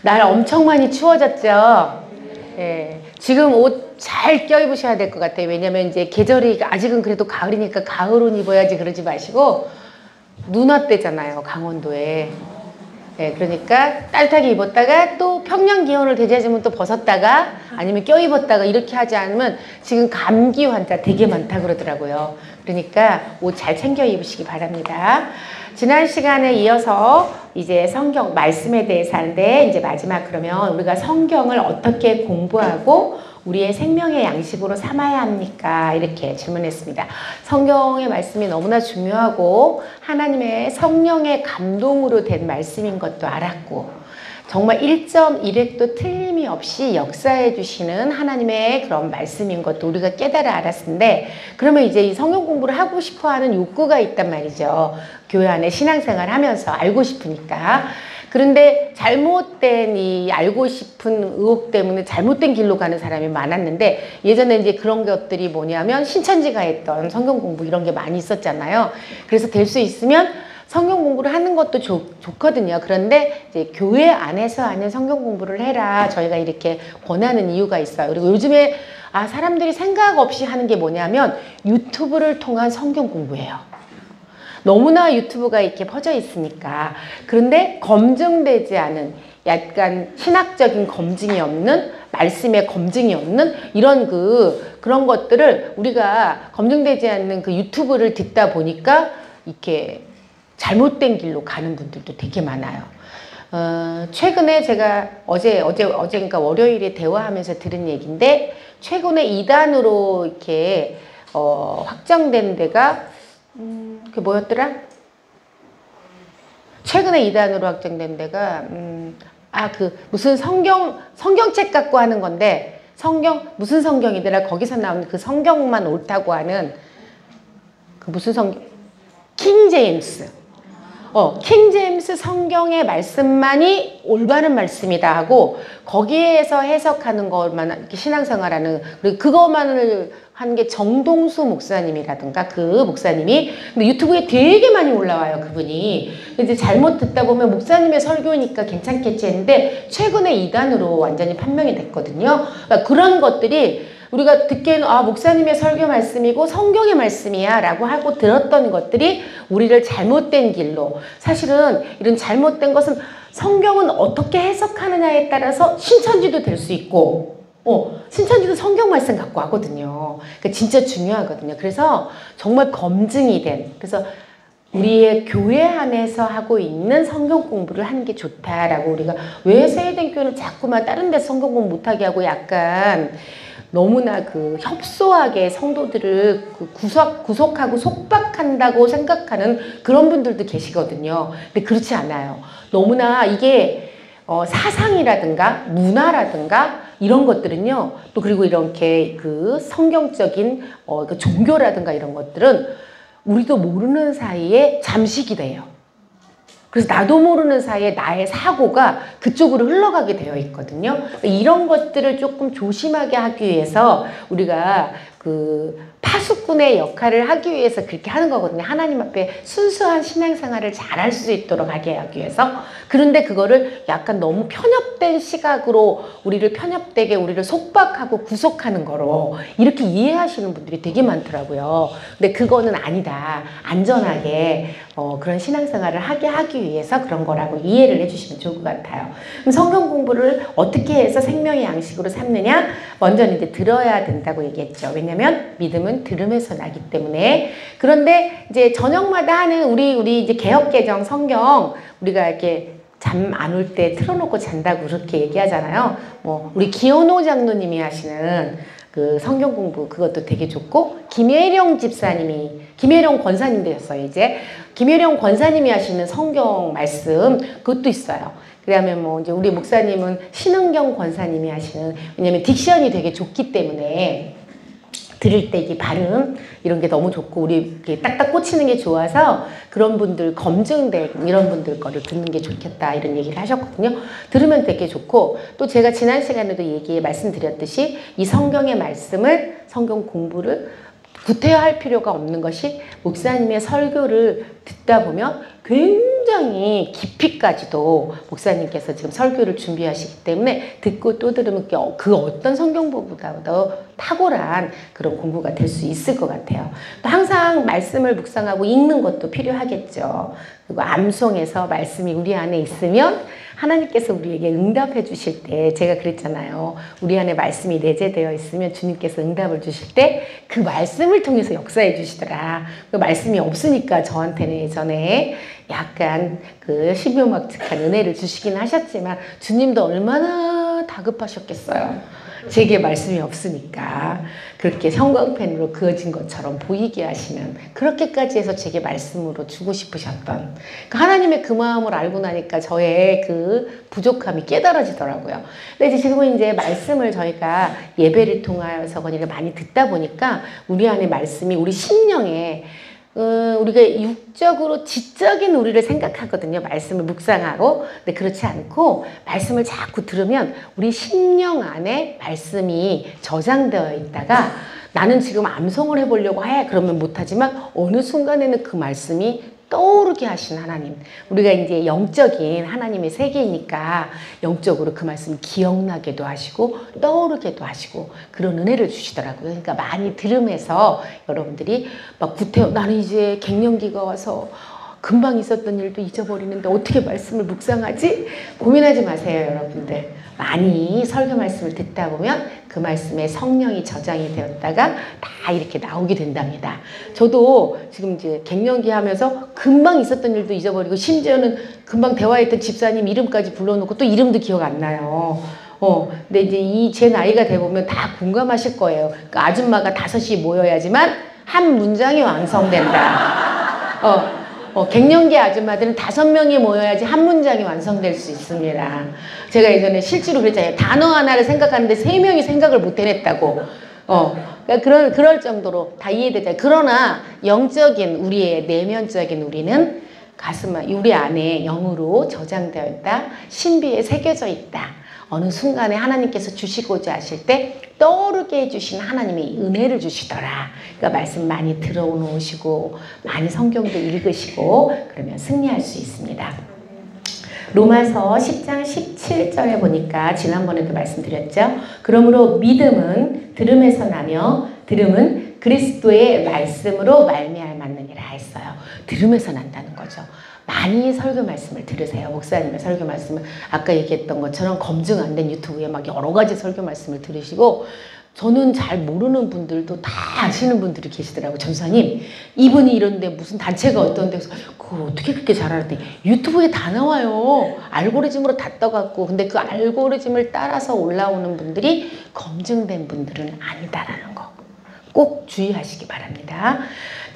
날 엄청 많이 추워졌죠? 예. 지금 옷 잘 껴입으셔야 될 것 같아요. 왜냐면 이제 계절이 아직은 그래도 가을이니까 가을 옷 입어야지 그러지 마시고 눈 왔대잖아요, 강원도에. 예, 그러니까 따뜻하게 입었다가 또 평년 기온을 대체하면 또 벗었다가 아니면 껴입었다가 이렇게 하지 않으면 지금 감기 환자 되게 많다 그러더라고요. 그러니까 옷 잘 챙겨 입으시기 바랍니다. 지난 시간에 이어서 이제 성경 말씀에 대해서 하는데 이제 마지막 그러면 우리가 성경을 어떻게 공부하고 우리의 생명의 양식으로 삼아야 합니까? 이렇게 질문했습니다. 성경의 말씀이 너무나 중요하고 하나님의 성령의 감동으로 된 말씀인 것도 알았고 정말 1.1획도 틀림이 없이 역사해 주시는 하나님의 그런 말씀인 것도 우리가 깨달아 알았는데 그러면 이제 이 성경 공부를 하고 싶어 하는 욕구가 있단 말이죠. 교회 안에 신앙생활 하면서 알고 싶으니까. 그런데 잘못된 이 알고 싶은 의혹 때문에 잘못된 길로 가는 사람이 많았는데 예전에 이제 그런 것들이 뭐냐면 신천지가 했던 성경 공부 이런 게 많이 있었잖아요. 그래서 될 수 있으면 성경 공부를 하는 것도 좋거든요. 그런데 이제 교회 안에서 하는 성경 공부를 해라. 저희가 이렇게 권하는 이유가 있어요. 그리고 요즘에 사람들이 생각 없이 하는 게 뭐냐면 유튜브를 통한 성경 공부예요. 너무나 유튜브가 이렇게 퍼져 있으니까. 그런데 검증되지 않은 약간 신학적인 검증이 없는 말씀의 검증이 없는 이런 그런 것들을 우리가 검증되지 않는 그 유튜브를 듣다 보니까 이렇게 잘못된 길로 가는 분들도 되게 많아요. 최근에 제가 어제니까 월요일에 대화하면서 들은 얘기인데 최근에 이단으로 이렇게 확정된 데가 그게 뭐였더라? 최근에 이단으로 확정된 데가 무슨 성경책 갖고 하는 건데 무슨 성경이더라? 거기서 나오는 그 성경만 옳다고 하는 그 무슨 성경? 킹제임스. 킹제임스 성경의 말씀만이 올바른 말씀이다 하고 거기에서 해석하는 것만 이렇게 신앙생활하는 그리고 그것만을 한 게 정동수 목사님이라든가 그 목사님이 근데 유튜브에 되게 많이 올라와요 그분이. 이제 잘못 듣다 보면 목사님의 설교니까 괜찮겠지 했는데 최근에 이단으로 완전히 판명이 됐거든요. 그러니까 그런 것들이 우리가 듣기에는 목사님의 설교 말씀이고 성경의 말씀이야 라고 하고 들었던 것들이 우리를 잘못된 길로 사실은 이런 잘못된 것은 성경은 어떻게 해석하느냐에 따라서 신천지도 될 수 있고 신천지도 성경 말씀 갖고 하거든요. 그러니까 진짜 중요하거든요. 그래서 정말 검증이 된 그래서 우리의 교회 안에서 하고 있는 성경 공부를 하는 게 좋다라고 우리가 왜 세회den교회는 자꾸만 다른 데서 성경 공부 못하게 하고 약간 너무나 협소하게 성도들을 구속하고 속박한다고 생각하는 그런 분들도 계시거든요. 근데 그렇지 않아요. 너무나 이게 사상이라든가 문화라든가 이런 것들은요. 또 그리고 이렇게 성경적인 종교라든가 이런 것들은 우리도 모르는 사이에 잠식이 돼요. 그래서 나도 모르는 사이에 나의 사고가 그쪽으로 흘러가게 되어 있거든요. 이런 것들을 조금 조심하게 하기 위해서 우리가 파수꾼의 역할을 하기 위해서 그렇게 하는 거거든요. 하나님 앞에 순수한 신앙생활을 잘할 수 있도록 하게 하기 위해서. 그런데 그거를 약간 너무 편협된 시각으로 우리를 속박하고 구속하는 거로 이렇게 이해하시는 분들이 되게 많더라고요. 근데 그거는 아니다. 안전하게 그런 신앙생활을 하기 위해서 그런 거라고 이해를 해주시면 좋을 것 같아요. 그럼 성경 공부를 어떻게 해서 생명의 양식으로 삼느냐? 먼저는 이제 들어야 된다고 얘기했죠. 왜냐면 믿음은 들음에서 나기 때문에. 그런데 이제 저녁마다 하는 우리 이제 개역개정 성경 우리가 이렇게 잠 안 올 때 틀어놓고 잔다고 그렇게 얘기하잖아요. 우리 기현호 장로님이 하시는 그 성경 공부 그것도 되게 좋고 김혜령 권사님 되셨어요. 이제 김혜령 권사님이 하시는 성경 말씀 그것도 있어요. 그다음에 이제 우리 목사님은 신은경 권사님이 하시는 왜냐면 딕션이 되게 좋기 때문에 들을 때 이게 발음 이런 게 너무 좋고 우리 이렇게 딱딱 꽂히는 게 좋아서 그런 분들 검증된 이런 분들 거를 듣는 게 좋겠다 이런 얘기를 하셨거든요. 들으면 되게 좋고 또 제가 지난 시간에도 말씀드렸듯이 이 성경의 말씀을 성경 공부를 구태여 할 필요가 없는 것이 목사님의 설교를 듣다 보면 굉장히 굉장히 깊이까지도 목사님께서 지금 설교를 준비하시기 때문에 듣고 또 들으면 그 어떤 성경보다도 탁월한 그런 공부가 될 수 있을 것 같아요. 또 항상 말씀을 묵상하고 읽는 것도 필요하겠죠. 그리고 암송해서 말씀이 우리 안에 있으면 하나님께서 우리에게 응답해 주실 때, 제가 그랬잖아요. 우리 안에 말씀이 내재되어 있으면 주님께서 응답을 주실 때 그 말씀을 통해서 역사해 주시더라. 그 말씀이 없으니까 저한테는 예전에 약간 그 신묘막측한 은혜를 주시긴 하셨지만 주님도 얼마나 다급하셨겠어요. 제게 말씀이 없으니까 그렇게 형광펜으로 그어진 것처럼 보이게 하시는, 그렇게까지 해서 제게 말씀으로 주고 싶으셨던 하나님의 그 마음을 알고 나니까 저의 그 부족함이 깨달아지더라고요. 근데 지금은 이제 말씀을 저희가 예배를 통하여서 많이 듣다 보니까 우리 안에 말씀이 우리 심령에 우리가 육적으로 지적인 우리를 생각하거든요. 말씀을 묵상하고. 근데 그렇지 않고 말씀을 자꾸 들으면 우리 심령 안에 말씀이 저장되어 있다가 나는 지금 암송을 해보려고 해. 그러면 못하지만 어느 순간에는 그 말씀이 떠오르게 하신 하나님. 우리가 이제 영적인 하나님의 세계이니까 영적으로 그 말씀이 기억나게도 하시고 떠오르게도 하시고 그런 은혜를 주시더라고요. 그러니까 많이 들으면서 여러분들이 막 나는 이제 갱년기가 와서 금방 있었던 일도 잊어버리는데 어떻게 말씀을 묵상하지? 고민하지 마세요, 여러분들. 많이 설교 말씀을 듣다 보면 그 말씀에 성령이 저장이 되었다가 다 이렇게 나오게 된답니다. 저도 지금 이제 갱년기 하면서 금방 있었던 일도 잊어버리고 심지어는 금방 대화했던 집사님 이름까지 불러놓고 또 이름도 기억 안 나요. 근데 이제 제 나이가 돼보면 다 공감하실 거예요. 그러니까 아줌마가 5시 모여야지만 한 문장이 완성된다. 갱년기 아줌마들은 5명이 모여야지 한 문장이 완성될 수 있습니다. 제가 예전에 실제로 그랬잖아요. 단어 하나를 생각하는데 3명이 생각을 못 해냈다고. 그러니까 그럴 정도로 다 이해되잖아요. 그러나 영적인 우리의 내면적인 우리는 우리 안에 영으로 저장되어 있다. 신비에 새겨져 있다. 어느 순간에 하나님께서 주시고자 하실 때 떠오르게 해주신 하나님의 은혜를 주시더라. 그러니까 말씀 많이 들어오시고 많이 성경도 읽으시고 그러면 승리할 수 있습니다. 로마서 10장 17절에 보니까 지난번에도 말씀드렸죠. 그러므로 믿음은 들음에서 나며 들음은 그리스도의 말씀으로 말미암았느니라 했어요. 들음에서 난다는 거죠. 많이 설교 말씀을 들으세요. 목사님의 설교 말씀을 아까 얘기했던 것처럼 검증 안 된 유튜브에 막 여러 가지 설교 말씀을 들으시고, 저는 잘 모르는 분들도 다 아시는 분들이 계시더라고요. 전사님, 이분이 이런데 무슨 단체가 어떤 데서 그걸 어떻게 그렇게 잘 알았대? 유튜브에 다 나와요. 알고리즘으로 다 떠갖고. 근데 그 알고리즘을 따라서 올라오는 분들이 검증된 분들은 아니다라는 거 꼭 주의하시기 바랍니다.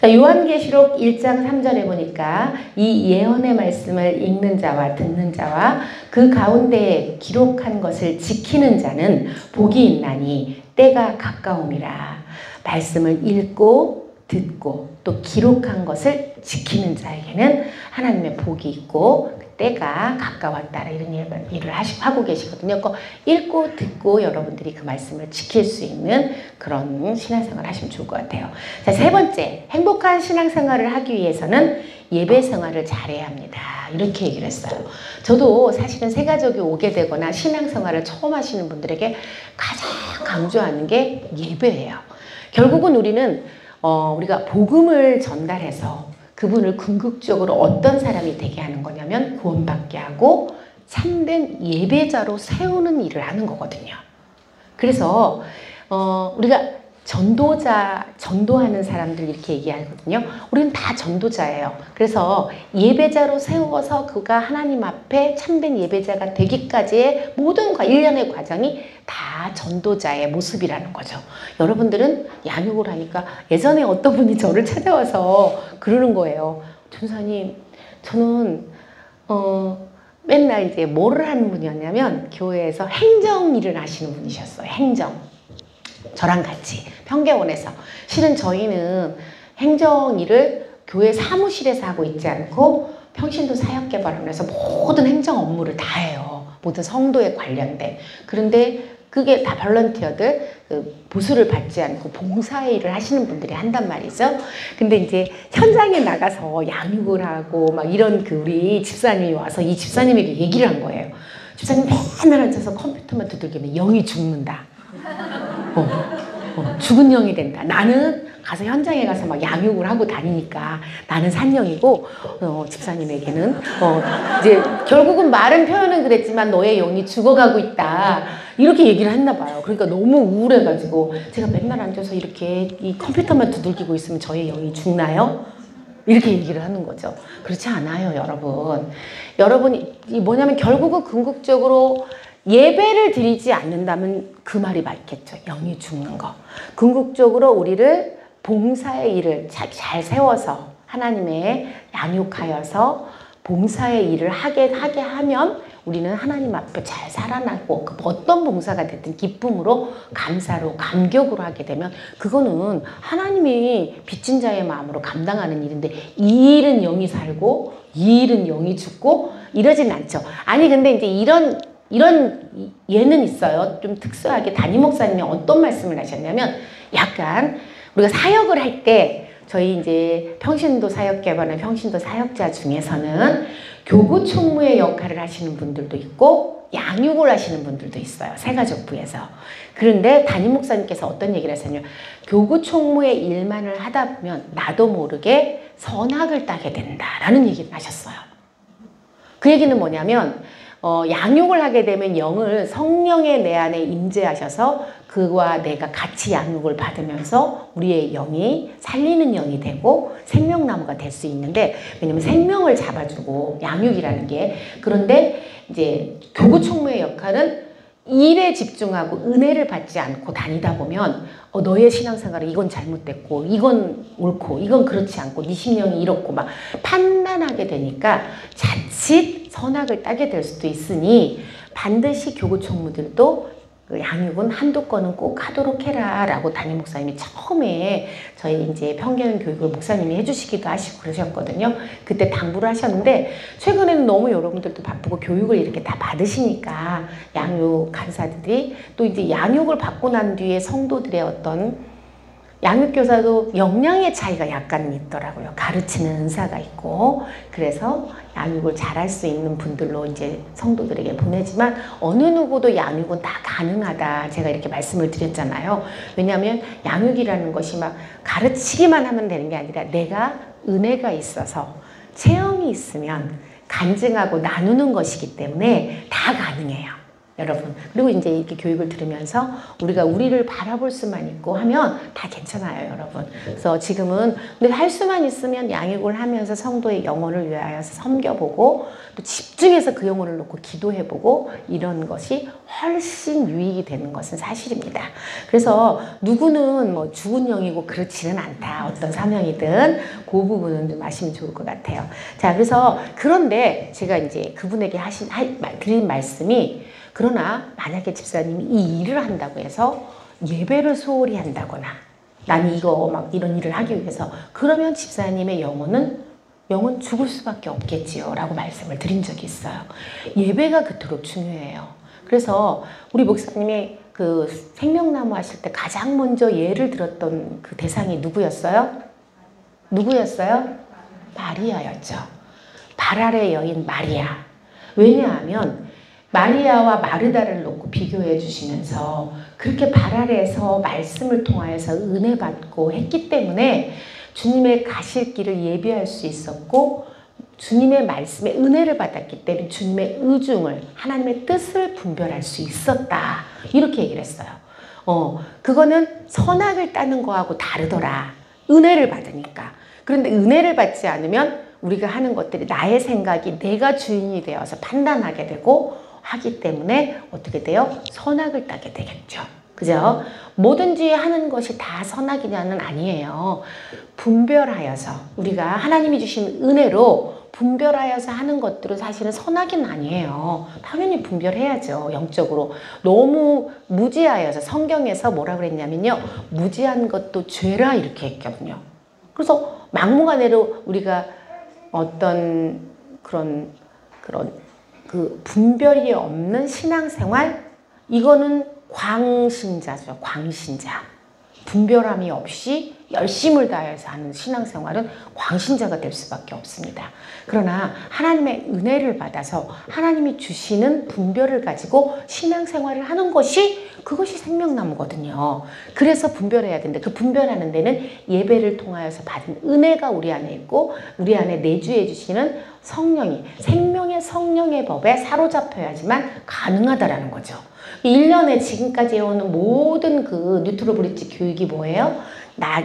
자, 요한계시록 1장 3절에 보니까 이 예언의 말씀을 읽는 자와 듣는 자와 그 가운데에 기록한 것을 지키는 자는 복이 있나니 때가 가까움이라. 말씀을 읽고 듣고 또 기록한 것을 지키는 자에게는 하나님의 복이 있고 때가 가까웠다, 이런 일을 하고 계시거든요. 읽고 듣고 여러분들이 그 말씀을 지킬 수 있는 그런 신앙생활을 하시면 좋을 것 같아요. 자, 3번째, 행복한 신앙생활을 하기 위해서는 예배 생활을 잘해야 합니다. 이렇게 얘기를 했어요. 저도 사실은 새가족이 오게 되거나 신앙생활을 처음 하시는 분들에게 가장 강조하는 게 예배예요. 결국은 우리는 우리가 복음을 전달해서 그분을 궁극적으로 어떤 사람이 되게 하는 거냐면 구원받게 하고 참된 예배자로 세우는 일을 하는 거거든요. 그래서 우리가 전도하는 사람들 이렇게 얘기하거든요. 우리는 다 전도자예요. 그래서 예배자로 세워서 그가 하나님 앞에 참된 예배자가 되기까지의 모든 일련의 과정이 다 전도자의 모습이라는 거죠. 여러분들은 양육을 하니까 예전에 어떤 분이 저를 찾아와서 그러는 거예요. 전사님, 저는 맨날 이제 뭐를 하는 분이었냐면 교회에서 행정 일을 하시는 분이셨어요. 행정. 저랑 같이 평계원에서. 실은 저희는 행정 일을 교회 사무실에서 하고 있지 않고 평신도 사역개발원에서 모든 행정 업무를 다 해요. 모든 성도에 관련된. 그런데 그게 다 볼런티어들, 그 보수를 받지 않고 봉사의 일을 하시는 분들이 한단 말이죠. 근데 이제 현장에 나가서 양육을 하고 막 이런 그 우리 집사님이 와서 이 집사님에게 얘기를 한 거예요. 집사님 맨날 앉아서 컴퓨터만 두들기면 영이 죽는다. 죽은 영이 된다. 나는 가서 현장에 가서 막 양육을 하고 다니니까 나는 산영이고 집사님에게는 이제 결국은 말은 표현은 그랬지만 너의 영이 죽어가고 있다. 이렇게 얘기를 했나 봐요. 그러니까 너무 우울해가지고 제가 맨날 앉아서 이렇게 이 컴퓨터만 두들기고 있으면 저의 영이 죽나요? 이렇게 얘기를 하는 거죠. 그렇지 않아요, 여러분. 여러분이 뭐냐면 결국은 궁극적으로 예배를 드리지 않는다면 그 말이 맞겠죠. 영이 죽는 거. 궁극적으로 우리를 봉사의 일을 잘 세워서 하나님의 양육하여서 봉사의 일을 하게 하면 우리는 하나님 앞에 잘 살아나고 어떤 봉사가 됐든 기쁨으로 감사로 감격으로 하게 되면 그거는 하나님이 빚진 자의 마음으로 감당하는 일인데 이 일은 영이 살고 이 일은 영이 죽고 이러진 않죠. 아니 근데 이제 이런 예는 있어요. 좀 특수하게 담임 목사님이 어떤 말씀을 하셨냐면 약간 우리가 사역을 할 때 저희 이제 평신도 사역 개발의 평신도 사역자 중에서는 교구 총무의 역할을 하시는 분들도 있고 양육을 하시는 분들도 있어요. 새가족부에서. 그런데 담임 목사님께서 어떤 얘기를 하셨냐면 교구 총무의 일만을 하다 보면 나도 모르게 선악을 따게 된다라는 얘기를 하셨어요. 그 얘기는 뭐냐면 양육을 하게 되면 영을 성령의 내 안에 임재하셔서 그와 내가 같이 양육을 받으면서 우리의 영이 살리는 영이 되고 생명나무가 될 수 있는데 왜냐면 생명을 잡아주고 양육이라는 게 그런데 이제 교구 총무의 역할은 일에 집중하고 은혜를 받지 않고 다니다 보면 너의 신앙생활은 이건 잘못됐고 이건 옳고 이건 그렇지 않고 네 심령이 이렇고 막 판단하게 되니까 자칫 선악을 따게 될 수도 있으니 반드시 교구 총무들도 그 양육은 한두 건은 꼭 하도록 해라 라고 담임 목사님이 처음에 저희 이제 평경 교육을 목사님이 해주시기도 하시고 그러셨거든요. 그때 당부를 하셨는데 최근에는 너무 여러분들도 바쁘고 교육을 이렇게 다 받으시니까 양육 간사들이 또 이제 양육을 받고 난 뒤에 성도들의 어떤 양육교사도 역량의 차이가 약간 있더라고요. 가르치는 은사가 있고 그래서 양육을 잘할 수 있는 분들로 이제 성도들에게 보내지만 어느 누구도 양육은 다 가능하다 제가 이렇게 말씀을 드렸잖아요. 왜냐하면 양육이라는 것이 막 가르치기만 하면 되는 게 아니라 내가 은혜가 있어서 체험이 있으면 간증하고 나누는 것이기 때문에 다 가능해요. 여러분 그리고 이제 이렇게 교육을 들으면서 우리가 우리를 바라볼 수만 있고 하면 다 괜찮아요 여러분. 그래서 지금은 근데 할 수만 있으면 양육을 하면서 성도의 영혼을 위하여서 섬겨보고 또 집중해서 그 영혼을 놓고 기도해보고 이런 것이 훨씬 유익이 되는 것은 사실입니다. 그래서 누구는 뭐 죽은 영이고 그렇지는 않다. 어떤 사명이든 그 부분은 좀 아시면 좋을 것 같아요. 자 그래서 그런데 제가 이제 그분에게 드린 말씀이 그러나 만약에 집사님이 이 일을 한다고 해서 예배를 소홀히 한다거나 나는 이거 막 이런 일을 하기 위해서 그러면 집사님의 영은 죽을 수밖에 없겠지요 라고 말씀을 드린 적이 있어요. 예배가 그토록 중요해요. 그래서 우리 목사님이 그 생명나무 하실 때 가장 먼저 예를 들었던 그 대상이 누구였어요? 누구였어요? 마리아였죠. 발알의 여인 마리아. 왜냐하면 마리아와 마르다를 놓고 비교해 주시면서 그렇게 발 아래에서 말씀을 통하여서 은혜 받고 했기 때문에 주님의 가실 길을 예비할 수 있었고 주님의 말씀에 은혜를 받았기 때문에 주님의 의중을 하나님의 뜻을 분별할 수 있었다 이렇게 얘기를 했어요. 그거는 선악을 따는 거하고 다르더라. 은혜를 받으니까. 그런데 은혜를 받지 않으면 우리가 하는 것들이 나의 생각이 내가 주인이 되어서 판단하게 되고 하기 때문에 어떻게 돼요? 선악을 따게 되겠죠. 그죠? 뭐든지 하는 것이 다 선악이냐는 아니에요. 분별하여서 우리가 하나님이 주신 은혜로 분별하여서 하는 것들은 사실은 선악은 아니에요. 당연히 분별해야죠. 영적으로. 너무 무지하여서 성경에서 뭐라 그랬냐면요. 무지한 것도 죄라 이렇게 했거든요. 그래서 막무가내로 우리가 어떤 그런 그 분별이 없는 신앙생활 이거는 광신자죠. 광신자. 분별함이 없이 열심을 다해서 하는 신앙생활은 광신자가 될 수밖에 없습니다. 그러나 하나님의 은혜를 받아서 하나님이 주시는 분별을 가지고 신앙생활을 하는 것이 그것이 생명나무거든요. 그래서 분별해야 되는데 그 분별하는 데는 예배를 통하여서 받은 은혜가 우리 안에 있고 우리 안에 내주해 주시는 성령이 생명의 성령의 법에 사로잡혀야지만 가능하다라는 거죠. 1년에 지금까지 해오는 모든 그 뉴트로 브릿지 교육이 뭐예요?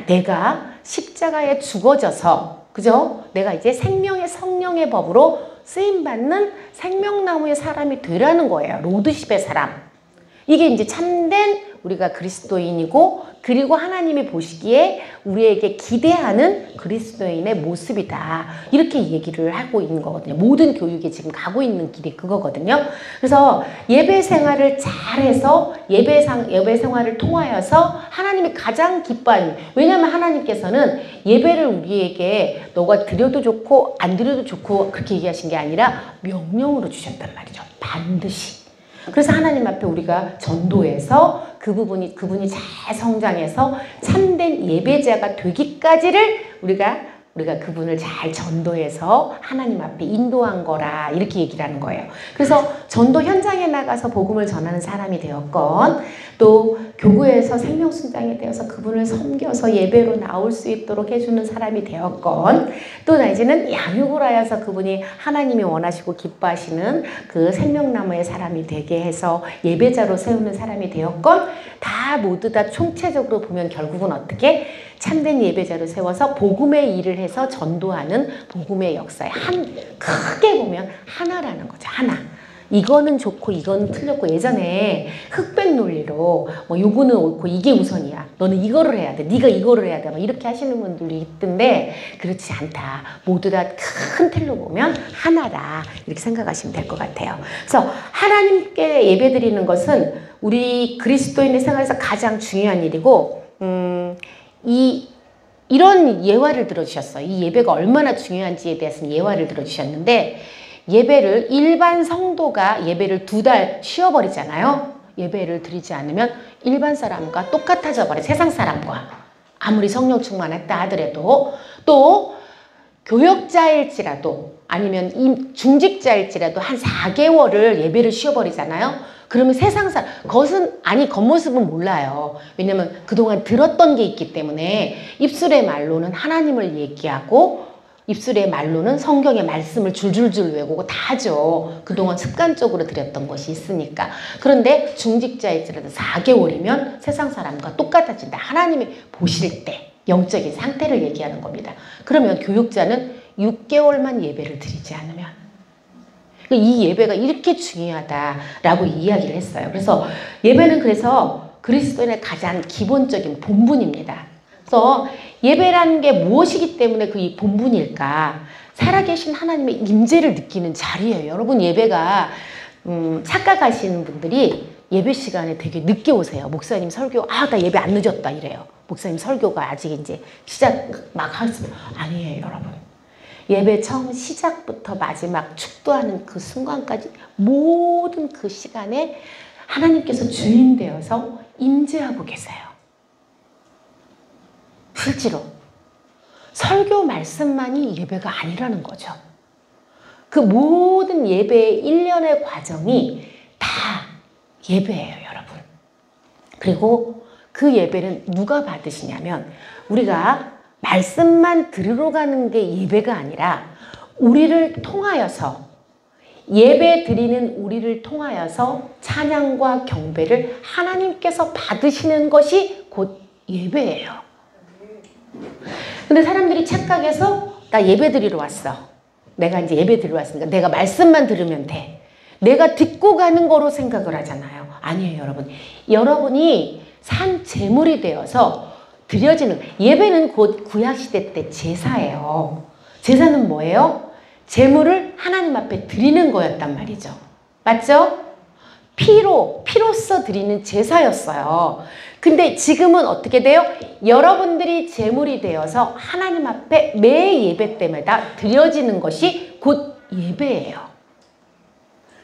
내가 십자가에 죽어져서, 그죠? 내가 이제 생명의 성령의 법으로 쓰임받는 생명나무의 사람이 되라는 거예요. 로드십의 사람. 이게 이제 참된 우리가 그리스도인이고, 그리고 하나님이 보시기에 우리에게 기대하는 그리스도인의 모습이다. 이렇게 얘기를 하고 있는 거거든요. 모든 교육에 지금 가고 있는 길이 그거거든요. 그래서 예배 생활을 잘해서 예배 생활을 통하여서 하나님이 가장 기뻐하는, 왜냐하면 하나님께서는 예배를 우리에게 너가 드려도 좋고 안 드려도 좋고 그렇게 얘기하신 게 아니라 명령으로 주셨단 말이죠. 반드시. 그래서 하나님 앞에 우리가 전도해서 그분이 잘 성장해서 참된 예배자가 되기까지를 우리가 그분을 잘 전도해서 하나님 앞에 인도한 거라 이렇게 얘기를 하는 거예요. 그래서 전도 현장에 나가서 복음을 전하는 사람이 되었건 또 교구에서 생명순장이 되어서 그분을 섬겨서 예배로 나올 수 있도록 해주는 사람이 되었건 또 이제는 양육을 하여서 그분이 하나님이 원하시고 기뻐하시는 그 생명나무의 사람이 되게 해서 예배자로 세우는 사람이 되었건 다 모두 다 총체적으로 보면 결국은 어떻게 참된 예배자로 세워서 복음의 일을 해서 전도하는 복음의 역사에 크게 보면 하나라는 거죠. 하나. 이거는 좋고 이거는 틀렸고 예전에 흑백 논리로 뭐 요거는 옳고 이게 우선이야. 너는 이거를 해야 돼. 네가 이거를 해야 돼. 막 이렇게 하시는 분들이 있던데 그렇지 않다. 모두 다 큰 틀로 보면 하나다. 이렇게 생각하시면 될 것 같아요. 그래서 하나님께 예배드리는 것은 우리 그리스도인의 생활에서 가장 중요한 일이고 이런 예화를 들어주셨어요. 이 예배가 얼마나 중요한지에 대해서는 예화를 들어주셨는데 예배를 일반 성도가 예배를 2달 쉬어버리잖아요. 예배를 드리지 않으면 일반 사람과 똑같아져 버려요. 세상 사람과. 아무리 성령 충만했다 하더라도 또 교역자일지라도 아니면 중직자일지라도 한 4개월을 예배를 쉬어버리잖아요. 그러면 세상 사람, 겉모습은 몰라요. 왜냐면 그동안 들었던 게 있기 때문에 입술의 말로는 하나님을 얘기하고 입술의 말로는 성경의 말씀을 줄줄줄 외우고 다 하죠. 그동안 습관적으로 드렸던 것이 있으니까. 그런데 중직자일지라도 4개월이면 세상 사람과 똑같아진다. 하나님이 보실 때 영적인 상태를 얘기하는 겁니다. 그러면 교육자는 6개월만 예배를 드리지 않으면 이 예배가 이렇게 중요하다라고 이야기를 했어요. 그래서 예배는 그래서 그리스도인의 가장 기본적인 본분입니다. 그래서 예배라는 게 무엇이기 때문에 그 이 본분일까? 살아계신 하나님의 임재를 느끼는 자리예요. 여러분 예배가 착각하시는 분들이 예배 시간에 되게 늦게 오세요. 목사님 설교 나 예배 안 늦었다 이래요. 목사님 설교가 아직 이제 시작 막 하시면 아니에요, 여러분. 예배 처음 시작부터 마지막 축도하는 그 순간까지 모든 그 시간에 하나님께서 주인 되어서 임재하고 계세요. 실제로 설교 말씀만이 예배가 아니라는 거죠. 그 모든 예배의 일련의 과정이 다 예배예요, 여러분. 그리고 그 예배는 누가 받으시냐면 우리가 말씀만 들으러 가는 게 예배가 아니라 우리를 통하여서 예배 드리는 우리를 통하여서 찬양과 경배를 하나님께서 받으시는 것이 곧 예배예요. 근데 사람들이 착각해서 나 예배 드리러 왔어. 내가 이제 예배 드리러 왔으니까 내가 말씀만 들으면 돼. 내가 듣고 가는 거로 생각을 하잖아요. 아니에요, 여러분. 여러분이 산 제물이 되어서 드려지는 예배는 곧 구약시대 때 제사예요. 제사는 뭐예요? 제물을 하나님 앞에 드리는 거였단 말이죠. 맞죠? 피로써 드리는 제사였어요. 근데 지금은 어떻게 돼요? 여러분들이 제물이 되어서 하나님 앞에 매 예배 때마다 드려지는 것이 곧 예배예요.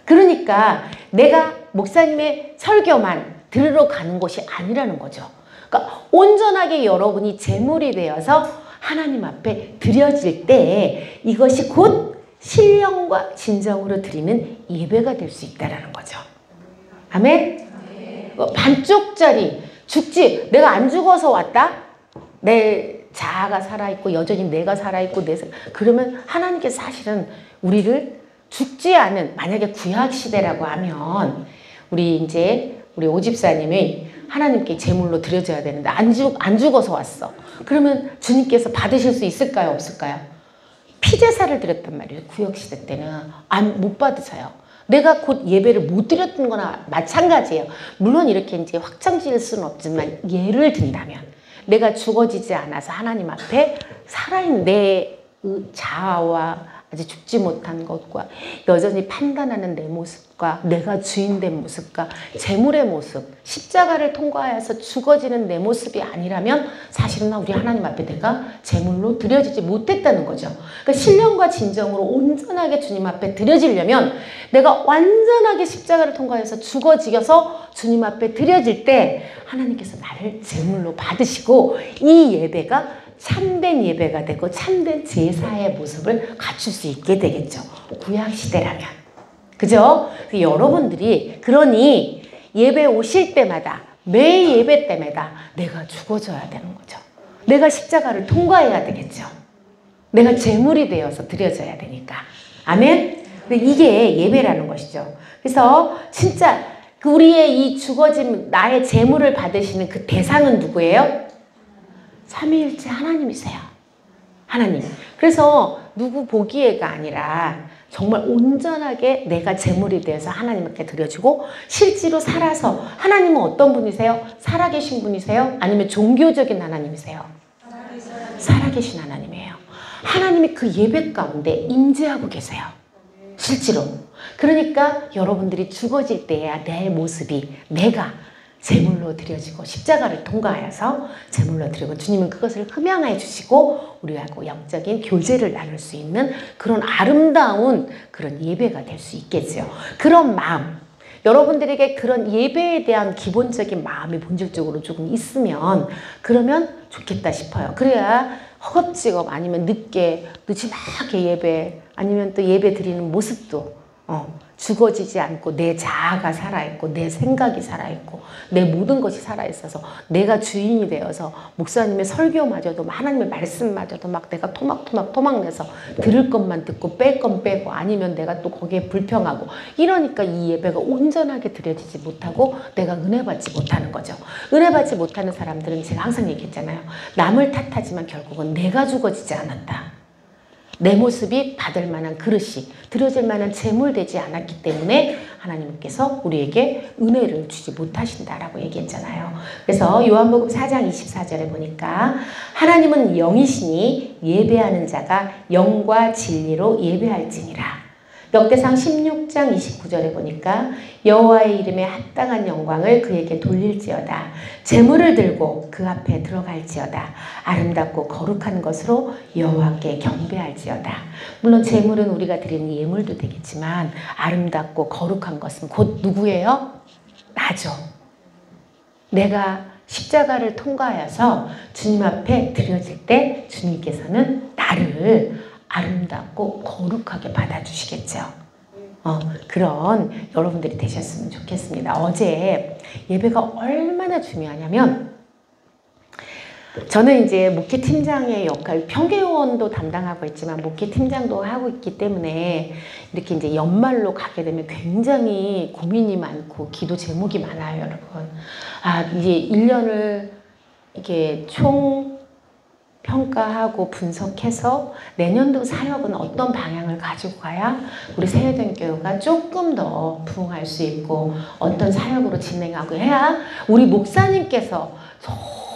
그러니까 내가 목사님의 설교만 들으러 가는 곳이 아니라는 거죠. 그러니까 온전하게 여러분이 제물이 되어서 하나님 앞에 드려질 때 이것이 곧 신령과 진정으로 드리는 예배가 될 수 있다는 거죠. 아멘? 반쪽짜리 죽지, 내가 안 죽어서 왔다? 내 자아가 살아있고 여전히 내가 살아있고 그러면 하나님께서 사실은 우리를 죽지 않은, 만약에 구약시대라고 하면 우리 오집사님이 하나님께 제물로 드려져야 되는데 안 죽어서 왔어. 그러면 주님께서 받으실 수 있을까요? 없을까요? 피제사를 드렸단 말이에요. 구약시대 때는 못 받으셔요. 내가 곧 예배를 못 드렸던 거나 마찬가지예요. 물론 이렇게 이제 확장 지을 수는 없지만 예를 든다면 내가 죽어지지 않아서 하나님 앞에 살아있는 내 자아와 아직 죽지 못한 것과 여전히 판단하는 내 모습과 내가 주인된 모습과 제물의 모습, 십자가를 통과해서 죽어지는 내 모습이 아니라면 사실은 우리 하나님 앞에 내가 제물로 드려지지 못했다는 거죠. 그러니까 신령과 진정으로 온전하게 주님 앞에 드려지려면 내가 완전하게 십자가를 통과해서 죽어지겨서 주님 앞에 드려질 때 하나님께서 나를 제물로 받으시고 이 예배가 참된 예배가 되고 참된 제사의 모습을 갖출 수 있게 되겠죠. 구약시대라면. 그죠? 여러분들이 그러니 예배 오실 때마다 매 예배 때마다 내가 죽어져야 되는 거죠. 내가 십자가를 통과해야 되겠죠. 내가 제물이 되어서 드려져야 되니까. 아멘? 이게 예배라는 것이죠. 그래서 진짜 우리의 이 죽어진 나의 제물을 받으시는 그 대상은 누구예요? 삼위일체 하나님이세요. 하나님. 그래서 누구 보기에가 아니라 정말 온전하게 내가 제물이 되어서 하나님께 드려지고 실제로 살아서 하나님은 어떤 분이세요? 살아계신 분이세요? 아니면 종교적인 하나님이세요? 살아계신 하나님이에요. 하나님이 그 예배 가운데 임재하고 계세요. 실제로. 그러니까 여러분들이 죽어질 때야 내 모습이 내가 제물로 드려지고 십자가를 통과하여서 제물로 드리고 주님은 그것을 흠양해 주시고 우리하고 영적인 교제를 나눌 수 있는 그런 아름다운 그런 예배가 될 수 있겠죠. 그런 마음, 여러분들에게 그런 예배에 대한 기본적인 마음이 본질적으로 조금 있으면 그러면 좋겠다 싶어요. 그래야 허겁지겁 아니면 늦지막하게 예배 아니면 또 예배 드리는 모습도 죽어지지 않고 내 자아가 살아있고 내 생각이 살아있고 내 모든 것이 살아있어서 내가 주인이 되어서 목사님의 설교마저도 하나님의 말씀마저도 막 내가 토막 내서 들을 것만 듣고 뺄 건 빼고 아니면 내가 또 거기에 불평하고 이러니까 이 예배가 온전하게 드려지지 못하고 내가 은혜 받지 못하는 거죠. 은혜 받지 못하는 사람들은 제가 항상 얘기했잖아요. 남을 탓하지만 결국은 내가 죽어지지 않았다. 내 모습이 받을 만한 그릇이 드려질 만한 제물 되지 않았기 때문에 하나님께서 우리에게 은혜를 주지 못하신다라고 얘기했잖아요. 그래서 요한복음 4장 24절에 보니까 하나님은 영이시니 예배하는 자가 영과 진리로 예배할지니라. 역대상 16장 29절에 보니까 여호와의 이름에 합당한 영광을 그에게 돌릴지어다. 제물을 들고 그 앞에 들어갈지어다. 아름답고 거룩한 것으로 여호와께 경배할지어다. 물론 제물은 우리가 드리는 예물도 되겠지만 아름답고 거룩한 것은 곧 누구예요? 나죠. 내가 십자가를 통과하여서 주님 앞에 드려질 때 주님께서는 나를 아름답고 거룩하게 받아주시겠죠. 그런 여러분들이 되셨으면 좋겠습니다. 어제 예배가 얼마나 중요하냐면 저는 이제 목회팀장의 역할, 평계원도 담당하고 있지만 목회팀장도 하고 있기 때문에 이렇게 이제 연말로 가게 되면 굉장히 고민이 많고 기도 제목이 많아요, 여러분. 이제 1년을 이게 총 평가하고 분석해서 내년도 사역은 어떤 방향을 가지고 가야 우리 새해전교회가 조금 더 부흥할 수 있고 어떤 사역으로 진행하고 해야 우리 목사님께서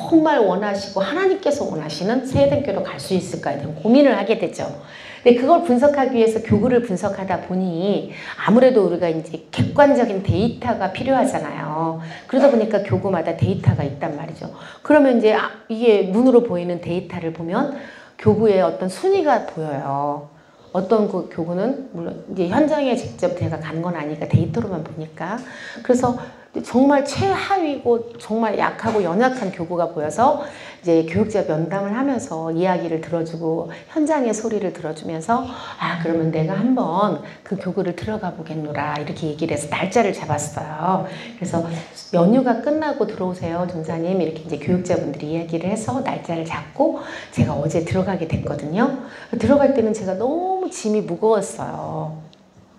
정말 원하시고 하나님께서 원하시는 새해전교회로 갈 수 있을까에 대한 고민을 하게 되죠. 근데 그걸 분석하기 위해서 교구를 분석하다 보니 아무래도 우리가 이제 객관적인 데이터가 필요하잖아요. 그러다 보니까 교구마다 데이터가 있단 말이죠. 그러면 이제 이게 눈으로 보이는 데이터를 보면 교구의 어떤 순위가 보여요. 어떤 그 교구는 물론 이제 현장에 직접 제가 간 건 아니니까 데이터로만 보니까 그래서 정말 최하위고 정말 약하고 연약한 교구가 보여서 이제 교육자 면담을 하면서 이야기를 들어주고 현장의 소리를 들어주면서 아 그러면 내가 한번 그 교구를 들어가 보겠노라 이렇게 얘기를 해서 날짜를 잡았어요. 그래서 연휴가 끝나고 들어오세요 전사님 이렇게 이제 교육자분들이 이야기를 해서 날짜를 잡고 제가 어제 들어가게 됐거든요. 들어갈 때는 제가 너무 짐이 무거웠어요.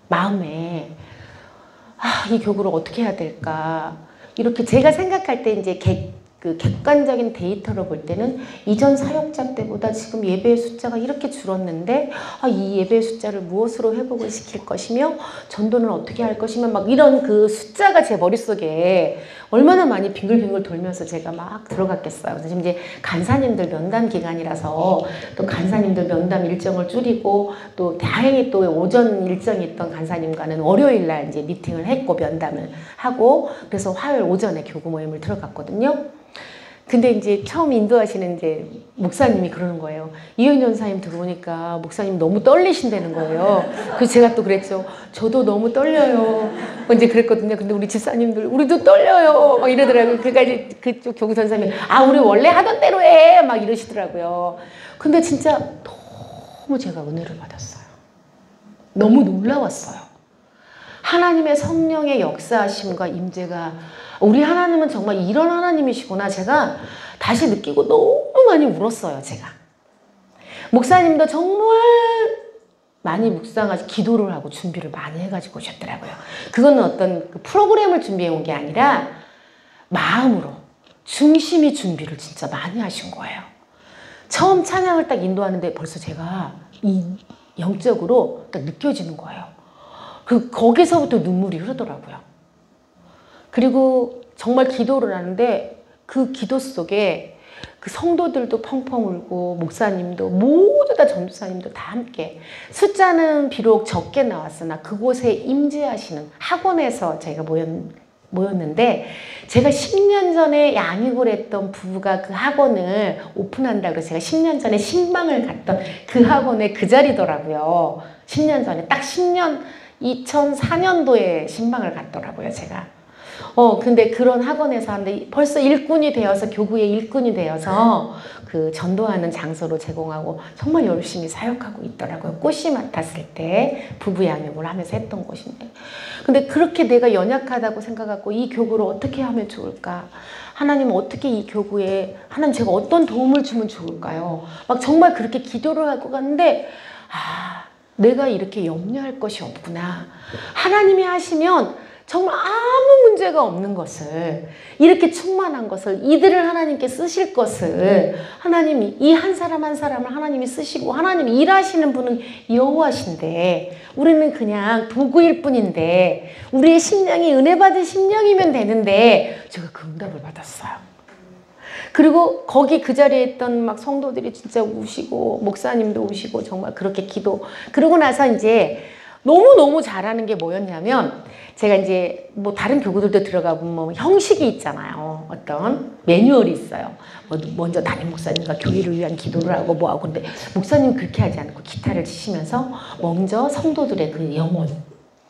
마음에 이 교구를 어떻게 해야 될까 이렇게 제가 생각할 때 이제 객관적인 데이터로 볼 때는 이전 사역자 때보다 지금 예배의 숫자가 이렇게 줄었는데 이 예배의 숫자를 무엇으로 회복을 시킬 것이며 전도는 어떻게 할 것이며 막 이런 그 숫자가 제 머릿속에 얼마나 많이 빙글빙글 돌면서 제가 막 들어갔겠어요. 그래서 지금 이제 간사님들 면담 기간이라서 또 간사님들 면담 일정을 줄이고 또 다행히 또 오전 일정이 있던 간사님과는 월요일 날 이제 미팅을 했고 면담을 하고 그래서 화요일 오전에 교구 모임을 들어갔거든요. 근데 이제 처음 인도하시는 이제 목사님이 그러는 거예요. 이효인 전사님 들어오니까 목사님 너무 떨리신다는 거예요. 그래서 제가 또 그랬죠. 저도 너무 떨려요. 이제 그랬거든요. 근데 우리 집사님들 우리도 떨려요. 막 이러더라고요. 그러니까 이제 그쪽 교구 전사님이 우리 원래 하던 대로 해. 막 이러시더라고요. 근데 진짜 너무 제가 은혜를 받았어요. 너무 놀라웠어요. 하나님의 성령의 역사하심과 임재가 우리 하나님은 정말 이런 하나님이시구나 제가 다시 느끼고 너무 많이 울었어요. 제가 목사님도 정말 많이 묵상하시 기도를 하고 준비를 많이 해가지고 오셨더라고요. 그거는 어떤 프로그램을 준비해 온 게 아니라 마음으로 중심이 준비를 진짜 많이 하신 거예요. 처음 찬양을 딱 인도하는데 벌써 제가 이 영적으로 딱 느껴지는 거예요. 거기서부터 눈물이 흐르더라고요. 그리고 정말 기도를 하는데 그 기도 속에 그 성도들도 펑펑 울고 목사님도 모두 다 전도사님도 다 함께 숫자는 비록 적게 나왔으나 그곳에 임재하시는 학원에서 제가 모였는데 제가 10년 전에 양육을 했던 부부가 그 학원을 오픈한다고 해서 제가 10년 전에 신방을 갔던 그 학원에 그 자리더라고요. 10년 전에 딱 10년 2004년도에 신방을 갔더라고요 제가. 근데 그런 학원에서 하는데 벌써 일꾼이 되어서 교구의 일꾼이 되어서 그 전도하는 장소로 제공하고 정말 열심히 사역하고 있더라고요. 꽃이 맡았을 때 부부 양육을 하면서 했던 곳인데 근데 그렇게 내가 연약하다고 생각하고 이 교구를 어떻게 하면 좋을까? 하나님은 어떻게 이 교구에 하나님 제가 어떤 도움을 주면 좋을까요? 막 정말 그렇게 기도를 하고 갔는데 내가 이렇게 염려할 것이 없구나. 하나님이 하시면 정말 아무 문제가 없는 것을 이렇게 충만한 것을 이들을 하나님께 쓰실 것을 하나님이 이 한 사람 한 사람을 하나님이 쓰시고 하나님이 일하시는 분은 여호와신데 우리는 그냥 도구일 뿐인데 우리의 심령이 은혜 받은 심령이면 되는데 제가 그 응답을 받았어요. 그리고 거기 그 자리에 있던 막 성도들이 진짜 우시고 목사님도 우시고 정말 그렇게 기도 그러고 나서 이제 너무너무 잘하는 게 뭐였냐면 제가 이제 뭐 다른 교구들도 들어가보면 뭐 형식이 있잖아요. 어떤 매뉴얼이 있어요. 먼저 담임 목사님과 교회를 위한 기도를 하고 뭐하고 근데 목사님은 그렇게 하지 않고 기타를 치시면서 먼저 성도들의 그 영혼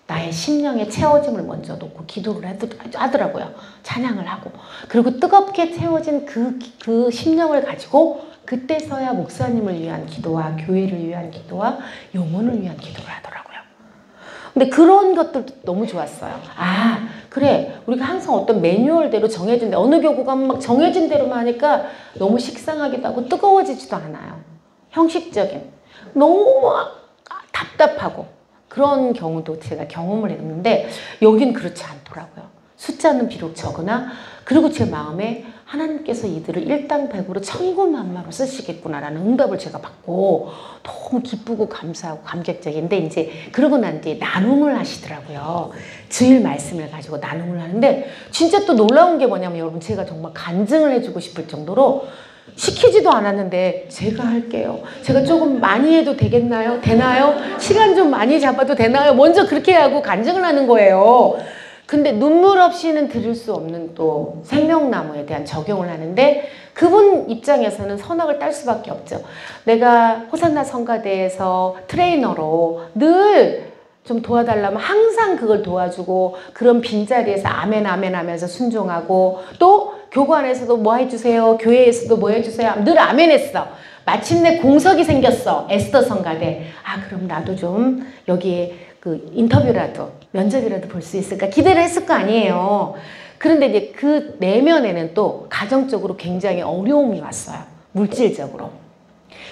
나의 심령의 채워짐을 먼저 놓고 기도를 하더라고요. 찬양을 하고 그리고 뜨겁게 채워진 그 심령을 가지고 그때서야 목사님을 위한 기도와 교회를 위한 기도와 영혼을 위한 기도를 하더라고요. 근데 그런 것들도 너무 좋았어요. 그래 우리가 항상 어떤 매뉴얼대로 정해진 어느 교구가 막 정해진 대로만 하니까 너무 식상하기도 하고 뜨거워지지도 않아요. 형식적인 너무 답답하고 그런 경우도 제가 경험을 했는데 여긴 그렇지 않더라고요. 숫자는 비록 적으나 그리고 제 마음에 하나님께서 이들을 일당백으로 천군만마로 쓰시겠구나라는 응답을 제가 받고 너무 기쁘고 감사하고 감격적인데 이제 그러고 난 뒤에 나눔을 하시더라고요. 주일 말씀을 가지고 나눔을 하는데 진짜 또 놀라운 게 뭐냐면 여러분 제가 정말 간증을 해주고 싶을 정도로 시키지도 않았는데 제가 할게요. 제가 조금 많이 해도 되겠나요? 되나요? 시간 좀 많이 잡아도 되나요? 먼저 그렇게 하고 간증을 하는 거예요. 근데 눈물 없이는 들을 수 없는 또 생명나무에 대한 적용을 하는데 그분 입장에서는 선악을 딸 수밖에 없죠. 내가 호산나 성가대에서 트레이너로 늘 좀 도와달라면 항상 그걸 도와주고 그런 빈자리에서 아멘 아멘 하면서 순종하고 또 교관에서도 뭐 해주세요. 교회에서도 뭐 해주세요. 늘 아멘 했어. 마침내 공석이 생겼어. 에스더 성가대. 아 그럼 나도 좀 여기에 그 인터뷰라도 면접이라도 볼 수 있을까 기대를 했을 거 아니에요. 그런데 이제 그 내면에는 또 가정적으로 굉장히 어려움이 왔어요. 물질적으로.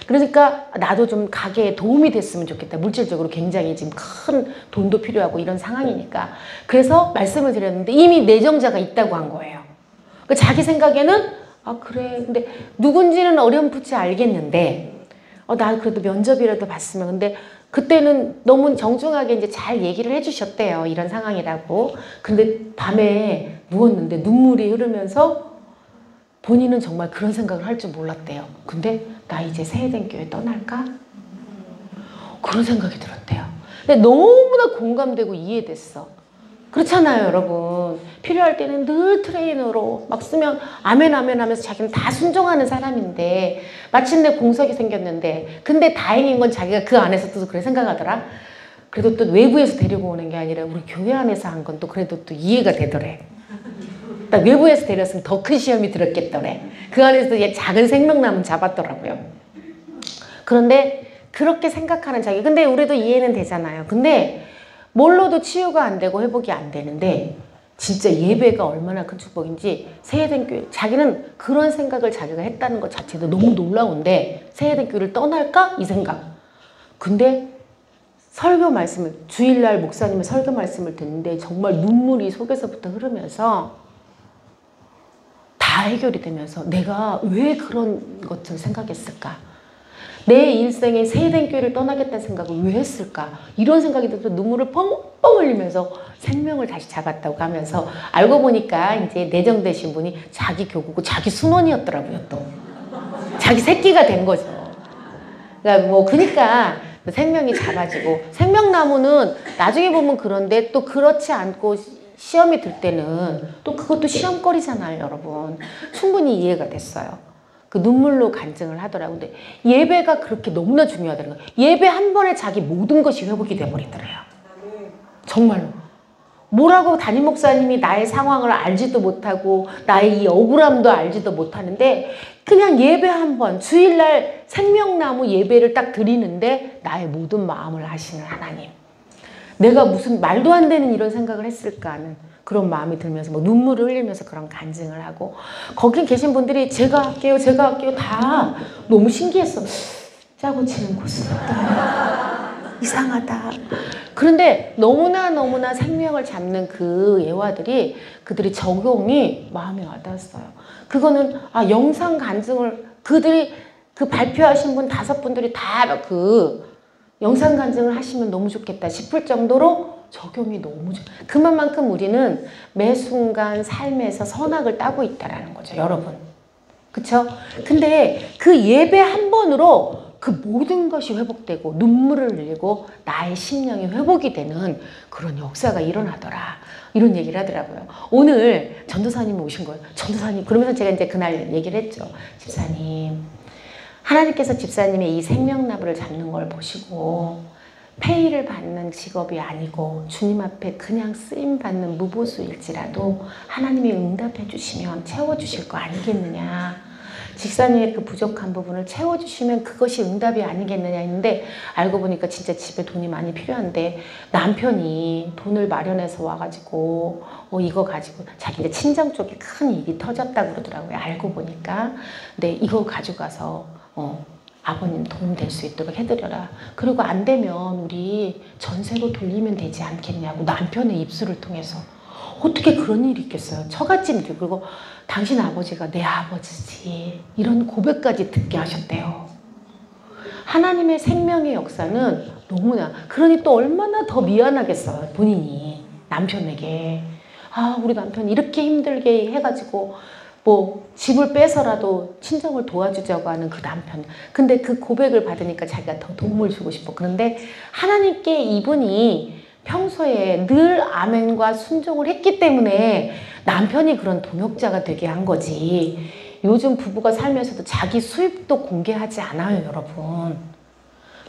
그러니까 나도 좀 가게에 도움이 됐으면 좋겠다. 물질적으로 굉장히 지금 큰 돈도 필요하고 이런 상황이니까. 그래서 말씀을 드렸는데 이미 내정자가 있다고 한 거예요. 그러니까 자기 생각에는 아 그래 근데 누군지는 어렴풋이 알겠는데 나 그래도 면접이라도 봤으면 근데 그때는 너무 정중하게 이제 잘 얘기를 해주셨대요. 이런 상황이라고. 근데 밤에 누웠는데 눈물이 흐르면서 본인은 정말 그런 생각을 할 줄 몰랐대요. 근데 나 이제 새해된 교회 떠날까? 그런 생각이 들었대요. 근데 너무나 공감되고 이해됐어. 그렇잖아요, 여러분. 필요할 때는 늘 트레이너로 막 쓰면 아멘 아멘 하면서 자기는 다 순종하는 사람인데 마침내 공석이 생겼는데 근데 다행인 건 자기가 그 안에서도 그래 생각하더라. 그래도 또 외부에서 데리고 오는 게 아니라 우리 교회 안에서 한 건 또 그래도 또 이해가 되더래. 딱 외부에서 데렸으면 더 큰 시험이 들었겠더래. 그 안에서도 작은 생명나무 잡았더라고요. 그런데 그렇게 생각하는 자기. 근데 우리도 이해는 되잖아요. 근데 뭘로도 치유가 안 되고 회복이 안 되는데 진짜 예배가 얼마나 큰 축복인지 새해된 교회 자기는 그런 생각을 자기가 했다는 것 자체도 너무 놀라운데 새해된 교회를 떠날까? 이 생각. 근데 설교 말씀을 주일날 목사님의 설교 말씀을 듣는데 정말 눈물이 속에서부터 흐르면서 다 해결이 되면서 내가 왜 그런 것을 생각했을까? 내 일생에 새해된 교회를 떠나겠다는 생각을 왜 했을까? 이런 생각이 들어서 눈물을 펑펑 흘리면서 생명을 다시 잡았다고 하면서 알고 보니까 이제 내정되신 분이 자기 교구고 자기 순원이었더라고요. 또 자기 새끼가 된 거죠. 그러니까 생명이 잡아지고 생명나무는 나중에 보면 그런데 또 그렇지 않고 시험이 들 때는 또 그것도 시험거리잖아요, 여러분. 충분히 이해가 됐어요. 그 눈물로 간증을 하더라고요. 근데 예배가 그렇게 너무나 중요하다는 거예요. 예배 한 번에 자기 모든 것이 회복이 돼버리더래요. 정말로. 뭐라고 담임 목사님이 나의 상황을 알지도 못하고 나의 이 억울함도 알지도 못하는데 그냥 예배 한 번, 주일날 생명나무 예배를 딱 드리는데 나의 모든 마음을 아시는 하나님. 내가 무슨 말도 안 되는 이런 생각을 했을까 하는 그런 마음이 들면서 눈물을 흘리면서 그런 간증을 하고 거기 계신 분들이 제가 할게요 다 너무 신기했어. 짜고 치는 고스톱다. 이상하다. 그런데 너무나 생명을 잡는 그 예화들이 그들이 적용이 마음에 와닿았어요. 그거는 영상 간증을 그들이 그 발표하신 분 5분들이 다 그 영상 간증을 하시면 너무 좋겠다 싶을 정도로 적용이 너무 좋아요. 그만큼 우리는 매 순간 삶에서 선악을 따고 있다라는 거죠, 여러분. 그쵸? 근데 그 예배 한 번으로 그 모든 것이 회복되고 눈물을 흘리고 나의 심령이 회복이 되는 그런 역사가 일어나더라. 이런 얘기를 하더라고요. 오늘 전도사님이 오신 거예요. 전도사님. 그러면서 제가 이제 그날 얘기를 했죠. 집사님. 하나님께서 집사님의 이 생명나무를 잡는 걸 보시고 페이를 받는 직업이 아니고 주님 앞에 그냥 쓰임받는 무보수일지라도 하나님이 응답해 주시면 채워주실 거 아니겠느냐. 집사님의 그 부족한 부분을 채워주시면 그것이 응답이 아니겠느냐 했는데 알고 보니까 진짜 집에 돈이 많이 필요한데 남편이 돈을 마련해서 와가지고 이거 가지고 자기 이제 친정 쪽에 큰 일이 터졌다고 그러더라고요. 알고 보니까. 근데 이거 가져가서 아버님 도움 될 수 있도록 해드려라. 그리고 안 되면 우리 전세로 돌리면 되지 않겠냐고 남편의 입술을 통해서. 어떻게 그런 일이 있겠어요. 처갓집 그리고 당신 아버지가 내 아버지지. 이런 고백까지 듣게 하셨대요. 하나님의 생명의 역사는 너무나 그러니 또 얼마나 더 미안하겠어요. 본인이 남편에게. 우리 남편 이렇게 힘들게 해가지고 뭐 집을 빼서라도 친정을 도와주자고 하는 그 남편. 근데 그 고백을 받으니까 자기가 더 도움을 주고 싶어. 그런데 하나님께 이분이 평소에 늘 아멘과 순종을 했기 때문에 남편이 그런 동역자가 되게 한 거지. 요즘 부부가 살면서도 자기 수입도 공개하지 않아요, 여러분.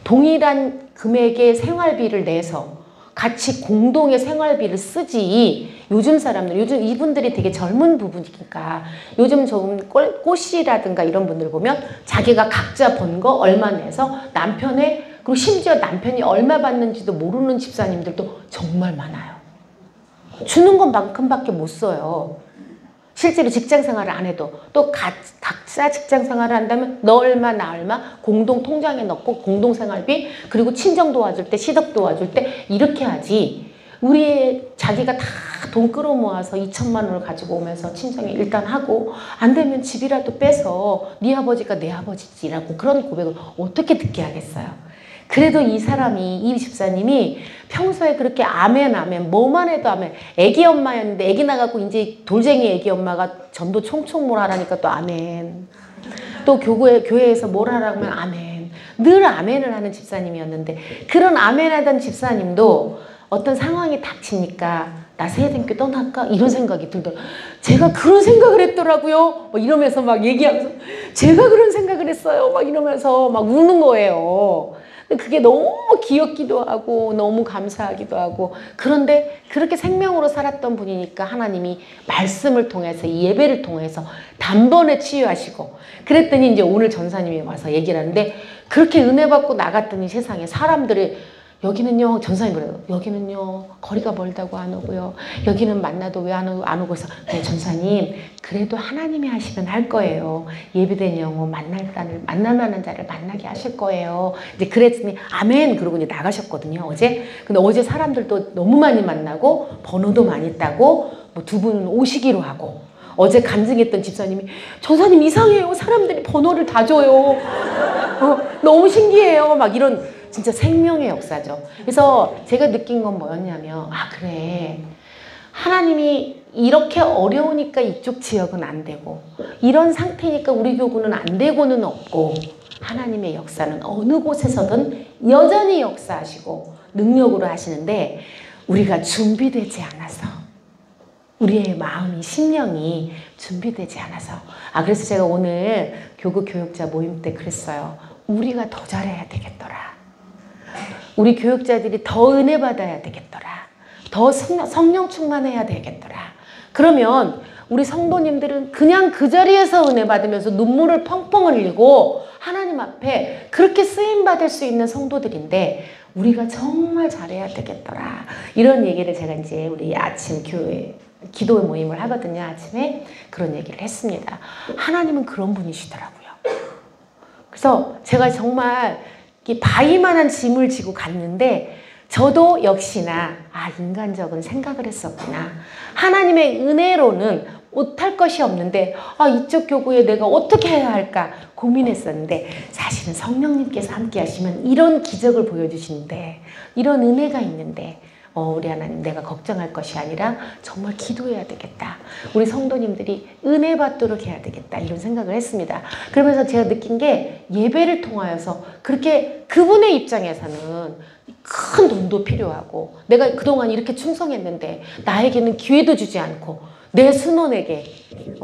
동일한 금액의 생활비를 내서 같이 공동의 생활비를 쓰지. 요즘 사람들, 요즘 이분들이 되게 젊은 부부니까 요즘 조금 꽃이라든가 이런 분들 보면 자기가 각자 번 거 얼마 내서 남편의, 그리고 심지어 남편이 얼마 받는지도 모르는 집사님들도 정말 많아요. 주는 것만큼밖에 못 써요. 실제로 직장 생활을 안 해도. 또 각자 직장 생활을 한다면 너 얼마 나 얼마 공동 통장에 넣고 공동 생활비, 그리고 친정 도와줄 때, 시댁 도와줄 때 이렇게 하지. 우리 자기가 다 돈 끌어모아서 2천만 원을 가지고 오면서 친정에 일단 하고, 안 되면 집이라도 빼서 네 아버지가 내 아버지지라고 그런 고백을 어떻게 듣게 하겠어요. 그래도 이 사람이, 이 집사님이 평소에 그렇게 아멘 아멘 뭐만 해도 아멘. 애기 엄마였는데 애기 나가고 이제 돌쟁이 애기 엄마가 전도 총총 뭘 하라니까 또 아멘. 또 교회에서 뭘 하라고 하면 아멘. 늘 아멘을 하는 집사님이었는데, 그런 아멘 하던 집사님도 어떤 상황이 닥치니까 나 세대등교 떠날까? 이런 생각이 들더라고요. 제가 그런 생각을 했더라고요. 막 이러면서 막 얘기하면서 제가 그런 생각을 했어요. 막 이러면서 막 우는 거예요. 그게 너무 귀엽기도 하고 너무 감사하기도 하고. 그런데 그렇게 생명으로 살았던 분이니까 하나님이 말씀을 통해서, 예배를 통해서 단번에 치유하시고, 그랬더니 이제 오늘 전사님이 와서 얘기를 하는데, 그렇게 은혜 받고 나갔더니 세상에 사람들이, 여기는요, 전사님 그래요. 여기는요, 거리가 멀다고 안 오고요. 여기는 만나도 왜 안 오고 해서, 네, 전사님, 그래도 하나님이 하시면 할 거예요. 예비된 영혼 만날 만한 자를 만나게 하실 거예요. 이제 그랬더니, 아멘! 그러고 이제 나가셨거든요, 어제. 근데 어제 사람들도 너무 많이 만나고, 번호도 많이 따고, 뭐 두 분은 오시기로 하고, 어제 간증했던 집사님이, 전사님 이상해요. 사람들이 번호를 다 줘요. 너무 신기해요. 막 이런, 진짜 생명의 역사죠. 그래서 제가 느낀 건 뭐였냐면, 아 그래, 하나님이 이렇게 어려우니까 이쪽 지역은 안 되고, 이런 상태니까 우리 교구는 안 되고는 없고, 하나님의 역사는 어느 곳에서든 여전히 역사하시고 능력으로 하시는데, 우리가 준비되지 않아서, 우리의 마음이, 심령이 준비되지 않아서. 아 그래서 제가 오늘 교구 교육자 모임 때 그랬어요. 우리가 더 잘해야 되겠더라. 우리 교육자들이 더 은혜 받아야 되겠더라. 더 성령 충만해야 되겠더라. 그러면 우리 성도님들은 그냥 그 자리에서 은혜 받으면서 눈물을 펑펑 흘리고 하나님 앞에 그렇게 쓰임받을 수 있는 성도들인데, 우리가 정말 잘해야 되겠더라. 이런 얘기를 제가 이제 우리 아침 교회 기도 모임을 하거든요. 아침에 그런 얘기를 했습니다. 하나님은 그런 분이시더라고요. 그래서 제가 정말 바위만한 짐을 지고 갔는데, 저도 역시나 아 인간적인 생각을 했었구나. 하나님의 은혜로는 못할 것이 없는데, 아 이쪽 교구에 내가 어떻게 해야 할까 고민했었는데, 사실은 성령님께서 함께 하시면 이런 기적을 보여주시는데, 이런 은혜가 있는데, 우리 하나님, 내가 걱정할 것이 아니라 정말 기도해야 되겠다. 우리 성도님들이 은혜 받도록 해야 되겠다. 이런 생각을 했습니다. 그러면서 제가 느낀 게, 예배를 통하여서 그렇게 그분의 입장에서는 큰 돈도 필요하고, 내가 그동안 이렇게 충성했는데 나에게는 기회도 주지 않고, 내 순원에게,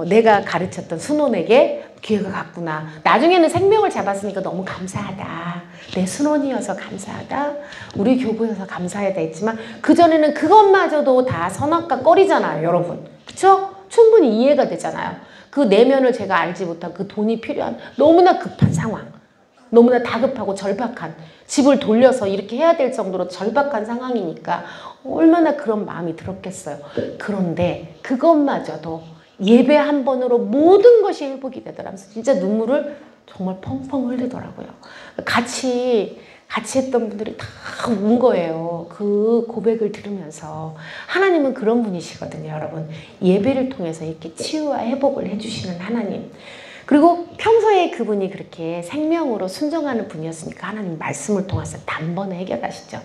내가 가르쳤던 순원에게 기회가 갔구나. 나중에는 생명을 잡았으니까 너무 감사하다. 내 순원이어서 감사하다. 우리 교부여서 감사하다 했지만, 그전에는 그것마저도 다 선악과 꼴이잖아요, 여러분. 그쵸? 충분히 이해가 되잖아요. 그 내면을 제가 알지 못하고 그 돈이 필요한 너무나 급한 상황. 너무나 다급하고 절박한, 집을 돌려서 이렇게 해야 될 정도로 절박한 상황이니까 얼마나 그런 마음이 들었겠어요. 그런데 그것마저도 예배 한 번으로 모든 것이 회복이 되더라면서 진짜 눈물을 정말 펑펑 흘리더라고요. 같이 했던 분들이 다 운 거예요. 그 고백을 들으면서. 하나님은 그런 분이시거든요, 여러분. 예배를 통해서 이렇게 치유와 회복을 해주시는 하나님. 그리고 평소에 그분이 그렇게 생명으로 순종하는 분이었으니까 하나님 말씀을 통해서 단번에 해결하시죠.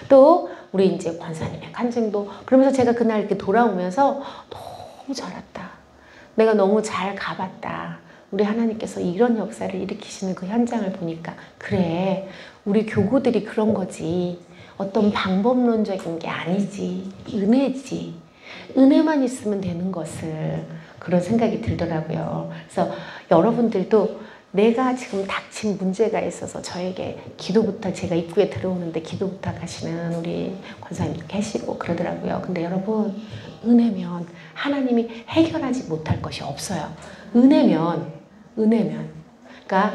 또 우리 이제 권사님의 간증도, 그러면서 제가 그날 이렇게 돌아오면서 너무 잘 왔다. 내가 너무 잘 가봤다. 우리 하나님께서 이런 역사를 일으키시는 그 현장을 보니까, 그래, 우리 교구들이 그런 거지. 어떤 방법론적인 게 아니지. 은혜지. 은혜만 있으면 되는 것을. 그런 생각이 들더라고요. 그래서 여러분들도 내가 지금 닥친 문제가 있어서 저에게 기도 부탁, 제가 입구에 들어오는데 기도 부탁하시는 우리 권사님도 계시고 그러더라고요. 근데 여러분, 은혜면 하나님이 해결하지 못할 것이 없어요. 은혜면. 그러니까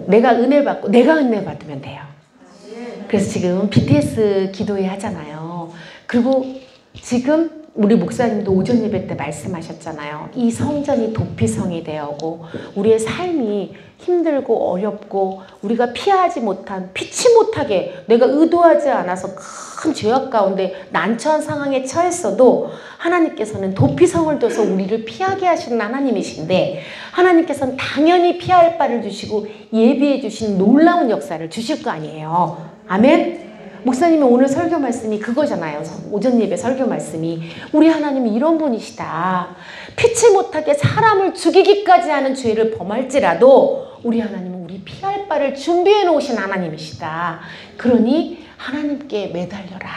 내가 은혜 받고 내가 은혜 받으면 돼요. 그래서 지금 BTS 기도회 하잖아요. 그리고 지금 우리 목사님도 오전 예배 때 말씀하셨잖아요. 이 성전이 도피성이 되어오고 우리의 삶이 힘들고 어렵고 우리가 피하지 못한, 피치 못하게 내가 의도하지 않아서 큰 죄악 가운데 난처한 상황에 처했어도 하나님께서는 도피성을 둬서 우리를 피하게 하시는 하나님이신데 하나님께서는 당연히 피할 바를 주시고 예비해 주신 놀라운 역사를 주실 거 아니에요. 아멘? 목사님이 오늘 설교 말씀이 그거잖아요. 오전 예배 설교 말씀이 우리 하나님이 이런 분이시다. 피치 못하게 사람을 죽이기까지 하는 죄를 범할지라도 우리 하나님은 우리 피할 바를 준비해 놓으신 하나님이시다. 그러니 하나님께 매달려라.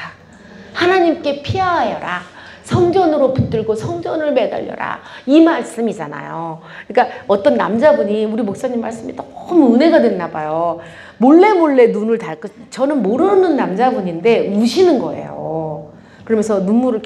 하나님께 피하여라. 성전으로 붙들고 성전을 매달려라. 이 말씀이잖아요. 그러니까 어떤 남자분이 우리 목사님 말씀이 너무 은혜가 됐나 봐요. 몰래 눈을 닫고, 저는 모르는 남자분인데 우시는 거예요. 그러면서 눈물을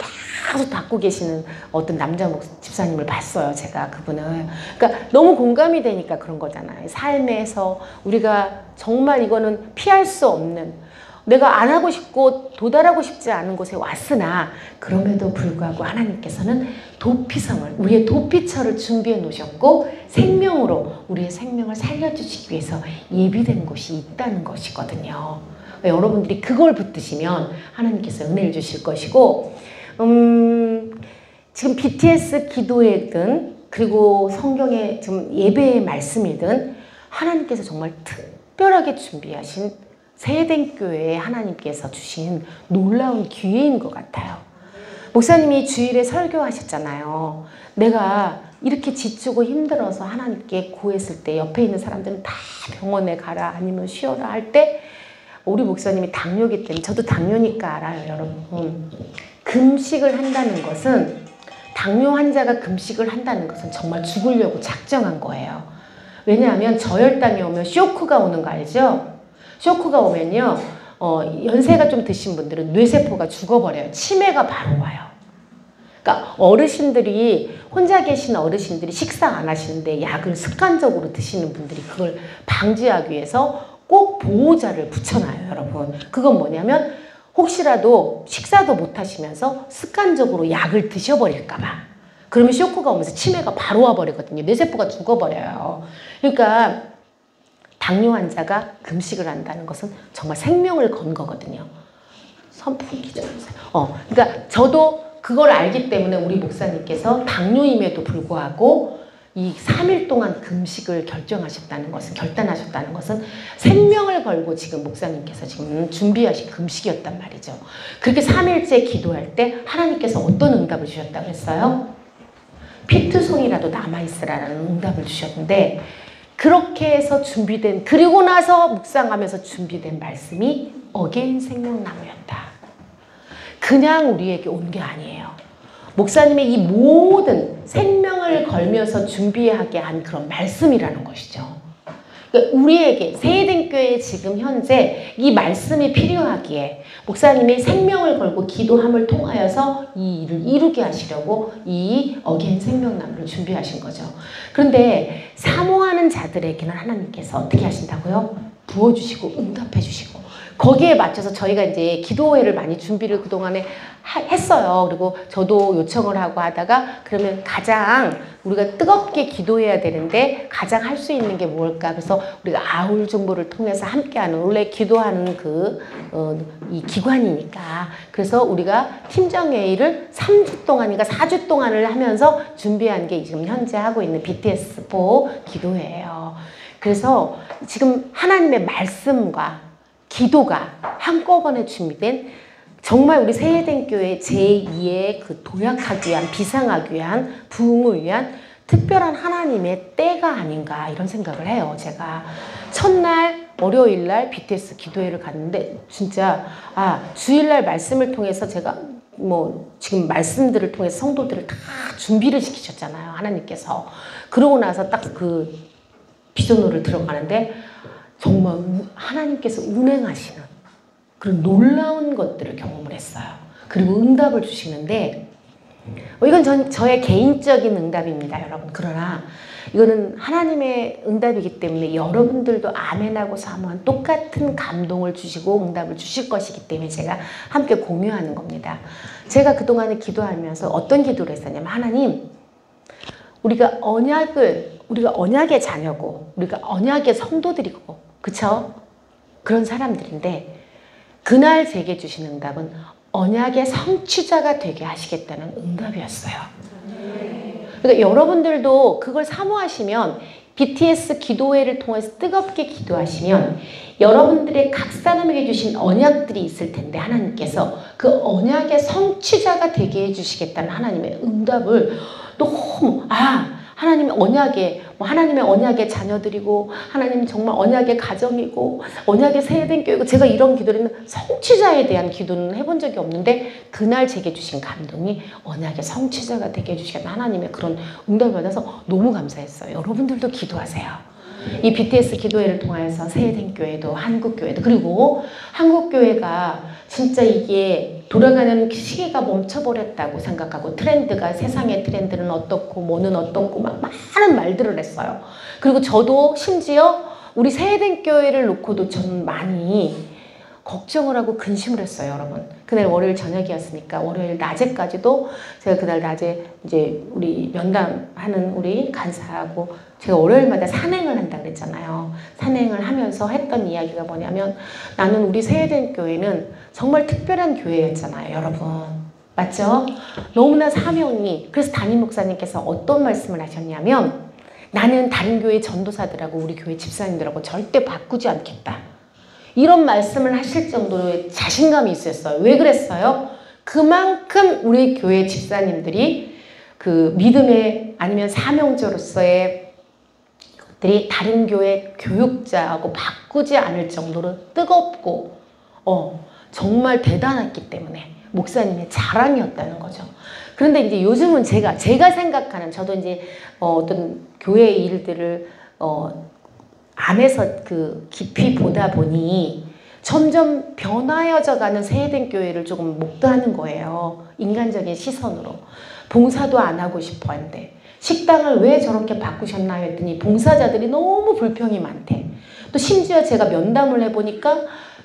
계속 닦고 계시는 어떤 남자 집사님을 봤어요. 제가 그분을. 그러니까 너무 공감이 되니까 그런 거잖아요. 삶에서 우리가 정말 이거는 피할 수 없는, 내가 안 하고 싶고 도달하고 싶지 않은 곳에 왔으나 그럼에도 불구하고 하나님께서는 도피성을, 우리의 도피처를 준비해 놓으셨고 생명으로 우리의 생명을 살려주시기 위해서 예비된 곳이 있다는 것이거든요. 여러분들이 그걸 붙드시면 하나님께서 은혜를 주실 것이고, 지금 BTS 기도회든 그리고 성경의 좀 예배의 말씀이든 하나님께서 정말 특별하게 준비하신 세된 교회에 하나님께서 주신 놀라운 기회인 것 같아요. 목사님이 주일에 설교하셨잖아요. 내가 이렇게 지치고 힘들어서 하나님께 구했을 때 옆에 있는 사람들은 다 병원에 가라 아니면 쉬어라 할 때 우리 목사님이 당뇨기 때문에, 저도 당뇨니까 알아요, 여러분. 금식을 한다는 것은, 당뇨 환자가 금식을 한다는 것은 정말 죽으려고 작정한 거예요. 왜냐하면 저혈당이 오면 쇼크가 오는 거 알죠? 쇼크가 오면요, 연세가 좀 드신 분들은 뇌세포가 죽어버려요. 치매가 바로 와요. 그러니까 어르신들이, 혼자 계신 어르신들이 식사 안 하시는데 약을 습관적으로 드시는 분들이 그걸 방지하기 위해서 꼭 보호자를 붙여놔요, 여러분. 그건 뭐냐면 혹시라도 식사도 못 하시면서 습관적으로 약을 드셔버릴까봐. 그러면 쇼크가 오면서 치매가 바로 와버리거든요. 뇌세포가 죽어버려요. 그러니까 당뇨 환자가 금식을 한다는 것은 정말 생명을 건 거거든요. 선풍기 좀 주세요. 그러니까 저도 그걸 알기 때문에 우리 목사님께서 당뇨임에도 불구하고 이 3일 동안 금식을 결정하셨다는 것은, 결단하셨다는 것은 생명을 걸고 지금 목사님께서 지금 준비하신 금식이었단 말이죠. 그렇게 3일째 기도할 때 하나님께서 어떤 응답을 주셨다고 했어요? 피투성이라도 남아있으라는 응답을 주셨는데, 그렇게 해서 준비된, 그리고 나서 묵상하면서 준비된 말씀이 어게인 생명나무였다. 그냥 우리에게 온 게 아니에요. 목사님의 이 모든 생명을 걸면서 준비하게 한 그런 말씀이라는 것이죠. 그러니까 우리에게 세대교회에 지금 현재 이 말씀이 필요하기에 목사님이 생명을 걸고 기도함을 통하여서 이 일을 이루게 하시려고 이 어게인 생명나무를 준비하신 거죠. 그런데 사모하는 자들에게는 하나님께서 어떻게 하신다고요? 부어주시고 응답해 주시고, 거기에 맞춰서 저희가 이제 기도회를 많이 준비를 그동안에 했어요. 그리고 저도 요청을 하고 하다가, 그러면 가장 우리가 뜨겁게 기도해야 되는데 가장 할 수 있는 게 뭘까? 그래서 우리가 아울 정보를 통해서 함께하는, 원래 기도하는 이 기관이니까, 그래서 우리가 팀정회의를 3주 동안인가 4주 동안을 하면서 준비한 게 지금 현재 하고 있는 BTS4 기도회예요. 그래서 지금 하나님의 말씀과 기도가 한꺼번에 준비된, 정말 우리 세해den교회 제2의 그 도약하기 위한, 비상하기 위한, 부흥을 위한 특별한 하나님의 때가 아닌가 이런 생각을 해요. 제가 첫날 월요일날 BTS 기도회를 갔는데 진짜 주일날 말씀을 통해서 제가 지금 말씀들을 통해서 성도들을 다 준비를 시키셨잖아요, 하나님께서. 그러고 나서 딱 비전호를 들어가는데 정말 하나님께서 운행하시는 그런 놀라운 것들을 경험을 했어요. 그리고 응답을 주시는데 이건 저의 개인적인 응답입니다, 여러분. 그러나 이거는 하나님의 응답이기 때문에 여러분들도 아멘하고 사모한 똑같은 감동을 주시고 응답을 주실 것이기 때문에 제가 함께 공유하는 겁니다. 제가 그동안에 기도하면서 어떤 기도를 했었냐면, 하나님, 우리가 언약의 자녀고 우리가 언약의 성도들이고 그쵸? 그런 사람들인데 그날 제게 주신 응답은 언약의 성취자가 되게 하시겠다는 응답이었어요. 그러니까 여러분들도 그걸 사모하시면 BTS 기도회를 통해서 뜨겁게 기도하시면 여러분들의 각 사람에게 주신 언약들이 있을 텐데 하나님께서 그 언약의 성취자가 되게 해주시겠다는 하나님의 응답을 너무 하나님의 언약의 자녀들이고 하나님 정말 언약의 가정이고 언약의 세대된 교회고 제가 이런 기도를 성취자에 대한 기도는 해본 적이 없는데 그날 제게 주신 감동이 언약의 성취자가 되게 해주시겠다 하나님의 그런 응답을 받아서 너무 감사했어요. 여러분들도 기도하세요. 이 BTS 기도회를 통해서 세대된 교회도 한국교회도 그리고 한국교회가 진짜 이게 돌아가는 시기가 멈춰버렸다고 생각하고 트렌드가 세상의 트렌드는 어떻고 뭐는 어떻고 막 많은 말들을 했어요. 그리고 저도 심지어 우리 세대된 교회를 놓고도 저는 많이 걱정을 하고 근심을 했어요, 여러분. 그날 월요일 저녁이었으니까 월요일 낮에까지도 제가 그날 낮에 이제 우리 면담하는 우리 간사하고 제가 월요일마다 산행을 한다 그랬잖아요. 산행을 하면서 했던 이야기가 뭐냐면 나는 우리 세대된 교회는 정말 특별한 교회였잖아요, 여러분. 맞죠? 너무나 사명이 그래서 담임 목사님께서 어떤 말씀을 하셨냐면 나는 다른 교회 전도사들하고 우리 교회 집사님들하고 절대 바꾸지 않겠다. 이런 말씀을 하실 정도의 자신감이 있었어요. 왜 그랬어요? 그만큼 우리 교회 집사님들이 그 믿음의 아니면 사명자로서의 것들이 다른 교회 교육자하고 바꾸지 않을 정도로 뜨겁고 정말 대단했기 때문에 목사님의 자랑이었다는 거죠. 그런데 이제 요즘은 제가 생각하는 저도 이제 어떤 교회 일들을 안에서 그 깊이 보다 보니 점점 변화여져 가는 세대된 교회를 조금 목도하는 거예요. 인간적인 시선으로. 봉사도 안 하고 싶어 한대. 식당을 왜 저렇게 바꾸셨나요? 했더니 봉사자들이 너무 불평이 많대. 또 심지어 제가 면담을 해보니까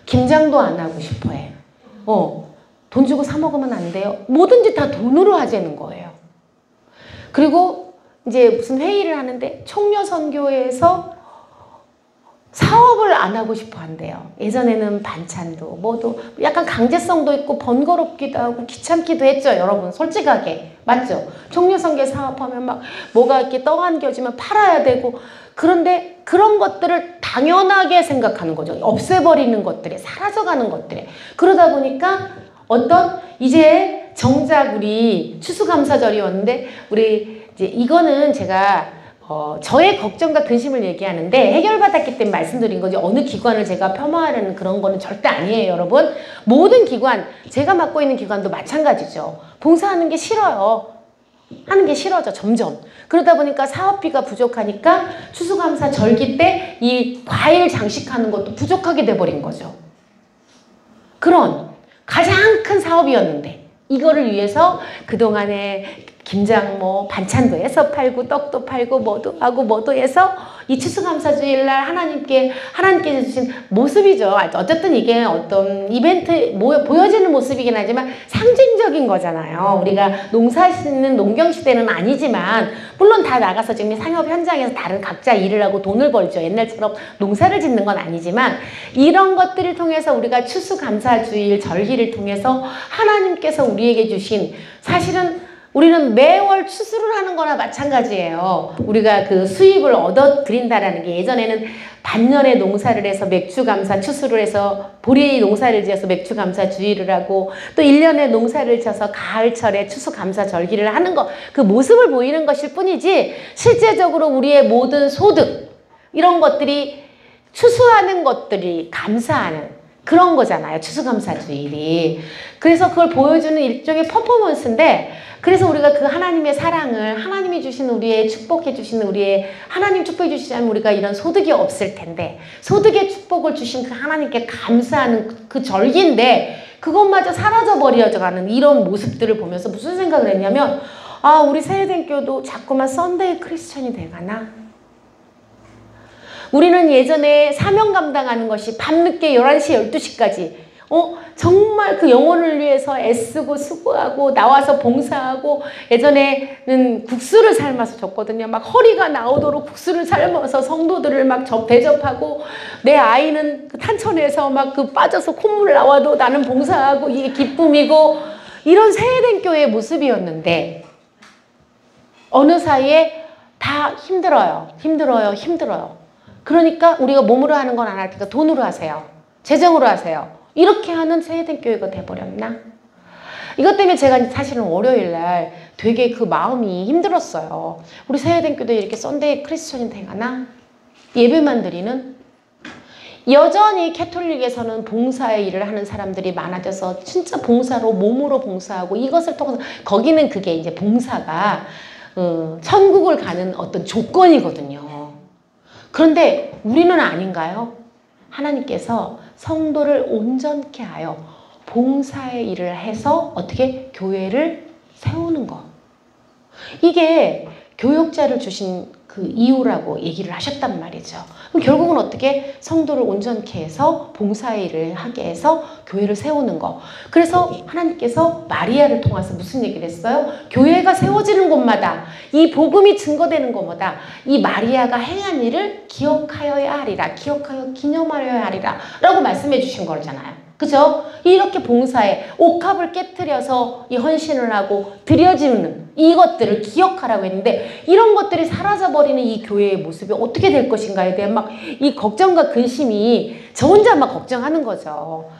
김장도 안 하고 싶어 해. 돈 주고 사 먹으면 안 돼요. 뭐든지 다 돈으로 하자는 거예요. 그리고 이제 무슨 회의를 하는데 총려선교회에서 사업을 안 하고 싶어 한대요. 예전에는 반찬도 뭐도 약간 강제성도 있고 번거롭기도 하고 귀찮기도 했죠, 여러분. 솔직하게. 맞죠? 총려선교 사업하면 막 뭐가 이렇게 떠안겨지면 팔아야 되고 그런데 그런 것들을 당연하게 생각하는 거죠. 없애버리는 것들에 사라져가는 것들에 그러다 보니까 이제 정작 우리 추수감사절이었는데 우리 이제 이거는 제가 저의 걱정과 근심을 얘기하는데 해결받았기 때문에 말씀드린 거지 어느 기관을 제가 폄하하려는 그런 거는 절대 아니에요, 여러분. 모든 기관, 제가 맡고 있는 기관도 마찬가지죠. 봉사하는 게 싫어요. 하는 게 싫어져, 점점. 그러다 보니까 사업비가 부족하니까 추수감사 절기 때 이 과일 장식하는 것도 부족하게 돼버린 거죠. 그런 가장 큰 사업이었는데 이거를 위해서 그동안에 김장 반찬도 해서 팔고 떡도 팔고 뭐도 하고 뭐도 해서 이 추수감사주일날 하나님께 주신 모습이죠. 어쨌든 이게 어떤 이벤트 보여지는 모습이긴 하지만 상징적인 거잖아요. 우리가 농사 짓는 농경시대는 아니지만 물론 다 나가서 지금 상업 현장에서 다른 각자 일을 하고 돈을 벌죠. 옛날처럼 농사를 짓는 건 아니지만 이런 것들을 통해서 우리가 추수감사주일 절기를 통해서 하나님께서 우리에게 주신 사실은 우리는 매월 추수를 하는 거나 마찬가지예요. 우리가 그 수입을 얻어 드린다라는 게 예전에는 반년에 농사를 해서 맥주감사 추수를 해서 보리 농사를 지어서 맥주감사 주의를 하고 또 1년에 농사를 져서 가을철에 추수감사 절기를 하는 거 그 모습을 보이는 것일 뿐이지 실제적으로 우리의 모든 소득 이런 것들이 추수하는 것들이 감사하는 그런 거잖아요. 추수감사주일이. 그래서 그걸 보여주는 일종의 퍼포먼스인데, 그래서 우리가 그 하나님의 사랑을, 하나님이 주시는 우리의 축복해 주시는 우리의, 하나님 축복해 주시지 않으면 우리가 이런 소득이 없을 텐데, 소득의 축복을 주신 그 하나님께 감사하는 그 절기인데 그것마저 사라져버려가는 이런 모습들을 보면서 무슨 생각을 했냐면, 아, 우리 세대den교도 자꾸만 썬데이 크리스천이 돼가나? 우리는 예전에 사명 감당하는 것이 밤늦게 11시, 12시까지 정말 그 영혼을 위해서 애쓰고 수고하고 나와서 봉사하고, 예전에는 국수를 삶아서 줬거든요. 막 허리가 나오도록 국수를 삶아서 성도들을 막 대접하고, 내 아이는 그 탄천에서 막 그 빠져서 콧물 나와도 나는 봉사하고 이게 기쁨이고, 이런 세대den교의 모습이었는데 어느 사이에 다 힘들어요. 그러니까 우리가 몸으로 하는 건 안 할 테니까 돈으로 하세요. 재정으로 하세요. 이렇게 하는 세대den교회가 돼버렸나? 이것 때문에 제가 사실은 월요일날 되게 그 마음이 힘들었어요. 우리 세대den교도 이렇게 썬데이 크리스천이 돼가나? 예배만 드리는? 여전히 캐톨릭에서는 봉사의 일을 하는 사람들이 많아져서 진짜 봉사로, 몸으로 봉사하고, 이것을 통해서, 거기는 그게 이제 봉사가 천국을 가는 어떤 조건이거든요. 그런데 우리는 아닌가요? 하나님께서 성도를 온전케 하여 봉사의 일을 해서 어떻게 교회를 세우는 것. 이게 교역자를 주신 그 이유라고 얘기를 하셨단 말이죠. 그럼 결국은 어떻게 성도를 온전케 해서 봉사의 일을 하게 해서 교회를 세우는 거. 그래서 하나님께서 마리아를 통해서 무슨 얘기를 했어요? 교회가 세워지는 곳마다, 이 복음이 증거되는 곳마다 이 마리아가 행한 일을 기억하여야 하리라, 기억하여 기념하여야 하리라 라고 말씀해 주신 거잖아요. 그죠? 이렇게 봉사에 옥합을 깨트려서 이 헌신을 하고 드려지는 이것들을 기억하라고 했는데, 이런 것들이 사라져버리는 이 교회의 모습이 어떻게 될 것인가에 대한 막 이 걱정과 근심이 저 혼자 막 걱정하는 거죠.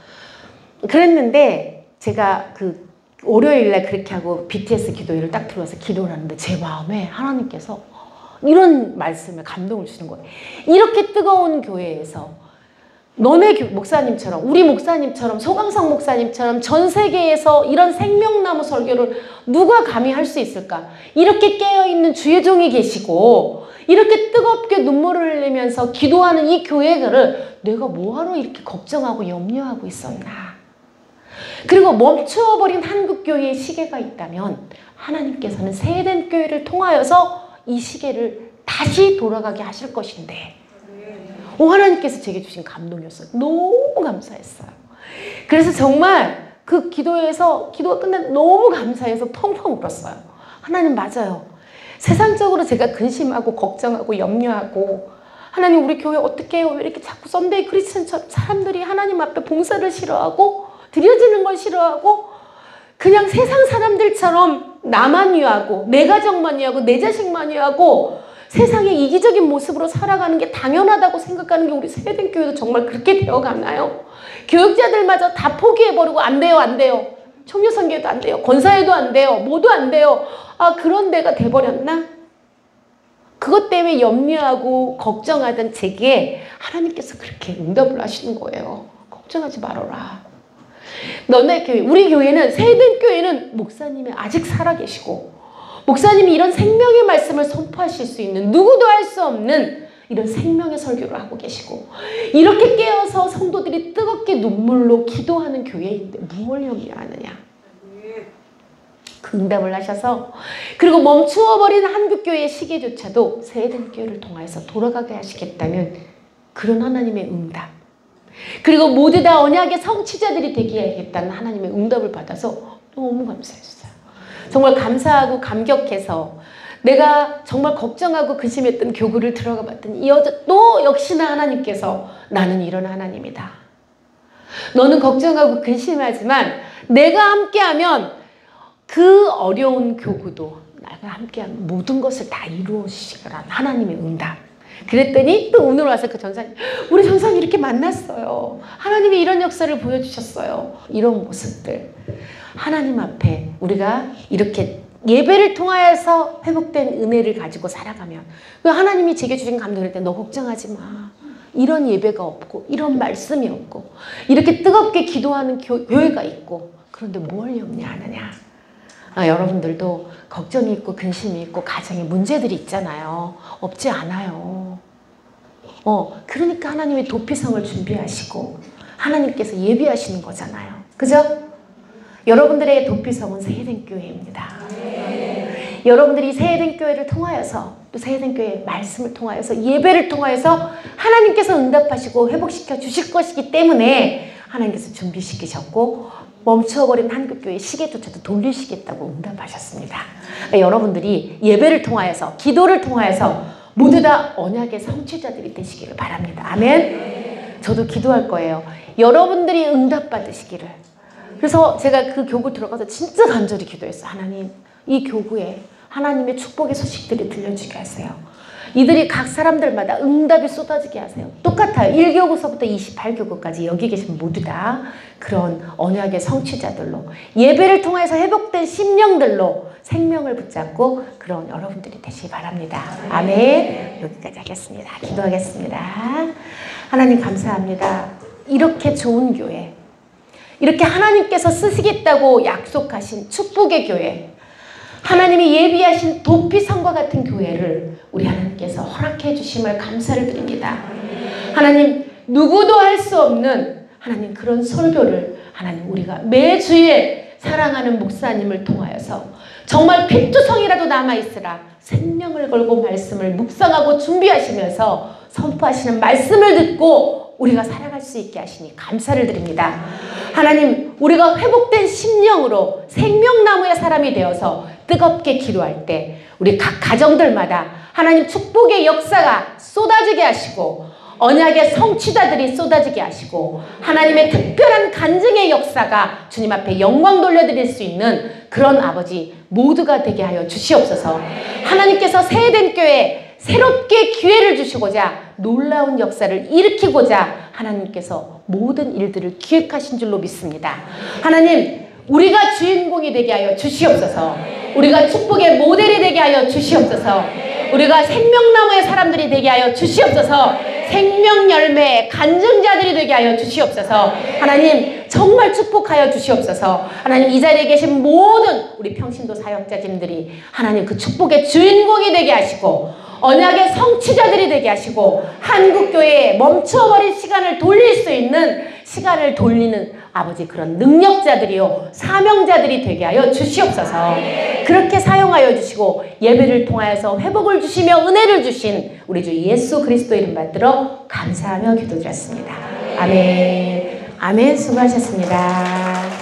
그랬는데 제가 그 월요일날 그렇게 하고 BTS 기도회를 딱 들어와서 기도를 하는데 제 마음에 하나님께서 이런 말씀을, 감동을 주시는 거예요. 이렇게 뜨거운 교회에서 너네 목사님처럼, 우리 목사님처럼, 소강성 목사님처럼 전 세계에서 이런 생명나무 설교를 누가 감히 할 수 있을까? 이렇게 깨어있는 주의 종이 계시고 이렇게 뜨겁게 눈물을 흘리면서 기도하는 이 교회를 내가 뭐하러 이렇게 걱정하고 염려하고 있었나? 그리고 멈추어버린 한국교회의 시계가 있다면 하나님께서는 세대den교회를 통하여서 이 시계를 다시 돌아가게 하실 것인데, 하나님께서 제게 주신 감동이었어요. 너무 감사했어요. 그래서 정말 그 기도에서, 기도가 끝나고 너무 감사해서 펑펑 울었어요. 하나님, 맞아요. 세상적으로 제가 근심하고 걱정하고 염려하고, 하나님 우리 교회 어떻게 해요? 왜 이렇게 자꾸 썬데이 크리스천처럼 사람들이 하나님 앞에 봉사를 싫어하고 드려지는 걸 싫어하고 그냥 세상 사람들처럼 나만 위하고 내 가정만 위하고 내 자식만 위하고 세상의 이기적인 모습으로 살아가는 게 당연하다고 생각하는 게 우리 세대den교회도 정말 그렇게 되어가나요? 교육자들마저 다 포기해버리고 안 돼요, 안 돼요. 청년선교회도 안 돼요. 권사회도 안 돼요. 뭐도 안 돼요. 아, 그런 데가 돼버렸나? 그것 때문에 염려하고 걱정하던 제게 하나님께서 그렇게 응답을 하시는 거예요. 걱정하지 말아라. 너네 교회, 우리 교회는, 세대den교회는 목사님이 아직 살아계시고 목사님이 이런 생명의 말씀을 선포하실 수 있는, 누구도 할 수 없는 이런 생명의 설교를 하고 계시고, 이렇게 깨어서 성도들이 뜨겁게 눈물로 기도하는 교회인데 무엇을 염려하느냐? 그 응답을 하셔서, 그리고 멈추어버린 한국교회의 시계조차도 세대den교회를 통해서 돌아가게 하시겠다는 그런 하나님의 응답, 그리고 모두 다 언약의 성취자들이 되게 해야겠다는 하나님의 응답을 받아서 너무 감사했어요. 정말 감사하고 감격해서 내가 정말 걱정하고 근심했던 교구를 들어가 봤더니 또 역시나 하나님께서 나는 이런 하나님이다. 너는 걱정하고 근심하지만 내가 함께하면 그 어려운 교구도 내가 함께하면 모든 것을 다 이루어주시라는 하나님의 응답. 그랬더니 또 오늘 와서 그 전사님, 우리 전사님 이렇게 만났어요. 하나님이 이런 역사를 보여주셨어요. 이런 모습들. 하나님 앞에 우리가 이렇게 예배를 통하여서 회복된 은혜를 가지고 살아가면, 하나님이 제게 주신 감동일 때 너 걱정하지 마. 이런 예배가 없고 이런 말씀이 없고 이렇게 뜨겁게 기도하는 교회가 있고 그런데 뭘 염려하느냐. 여러분들도 걱정이 있고 근심이 있고 가정에 문제들이 있잖아요. 없지 않아요. 그러니까 하나님이 도피성을 준비하시고 하나님께서 예비하시는 거잖아요. 그죠? 여러분들의 도피성은 새해된 교회입니다. 여러분들이 새해된 교회를 통하여서 또 새해된 교회의 말씀을 통하여서 예배를 통하여서 하나님께서 응답하시고 회복시켜 주실 것이기 때문에 하나님께서 준비시키셨고 멈춰버린 한국교회 시계조차도 돌리시겠다고 응답하셨습니다. 여러분들이 예배를 통하여서 기도를 통하여서 모두 다 언약의 성취자들이 되시기를 바랍니다. 아멘. 저도 기도할 거예요. 여러분들이 응답받으시기를. 그래서 제가 그 교구 들어가서 진짜 간절히 기도했어요. 하나님, 이 교구에 하나님의 축복의 소식들이 들려주게 하세요. 이들이 각 사람들마다 응답이 쏟아지게 하세요. 똑같아요. 1교구서부터 28교구까지 여기 계신 모두 다 그런 언약의 성취자들로 예배를 통해서 회복된 심령들로 생명을 붙잡고 그런 여러분들이 되시기 바랍니다. 아멘. 여기까지 하겠습니다. 기도하겠습니다. 하나님 감사합니다. 이렇게 좋은 교회, 이렇게 하나님께서 쓰시겠다고 약속하신 축복의 교회, 하나님이 예비하신 도피성과 같은 교회를 우리 하나님께서 허락해 주심을 감사를 드립니다. 하나님, 누구도 할 수 없는 하나님 그런 설교를 하나님 우리가 매주에 사랑하는 목사님을 통하여서 정말 핏투성이라도 남아있으라 생명을 걸고 말씀을 묵상하고 준비하시면서 선포하시는 말씀을 듣고 우리가 살아갈 수 있게 하시니 감사를 드립니다. 하나님, 우리가 회복된 심령으로 생명나무의 사람이 되어서 뜨겁게 기도할 때 우리 각 가정들마다 하나님 축복의 역사가 쏟아지게 하시고 언약의 성취자들이 쏟아지게 하시고 하나님의 특별한 간증의 역사가 주님 앞에 영광 돌려드릴 수 있는 그런 아버지 모두가 되게 하여 주시옵소서. 하나님께서 새해된 교회에 새롭게 기회를 주시고자 놀라운 역사를 일으키고자 하나님께서 모든 일들을 기획하신 줄로 믿습니다. 하나님, 우리가 주인공이 되게 하여 주시옵소서. 우리가 축복의 모델이 되게 하여 주시옵소서. 우리가 생명나무의 사람들이 되게 하여 주시옵소서. 생명 열매의 간증자들이 되게 하여 주시옵소서. 하나님, 정말 축복하여 주시옵소서. 하나님, 이 자리에 계신 모든 우리 평신도 사역자님들이 하나님 그 축복의 주인공이 되게 하시고 언약의 성취자들이 되게 하시고 한국교회에 멈춰버린 시간을 돌릴 수 있는 시간을 돌리는 아버지 그런 능력자들이요 사명자들이 되게 하여 주시옵소서. 그렇게 사용하여 주시고 예배를 통하여서 회복을 주시며 은혜를 주신 우리 주 예수 그리스도 이름 받들어 감사하며 기도드렸습니다. 아멘. 아멘. 수고하셨습니다.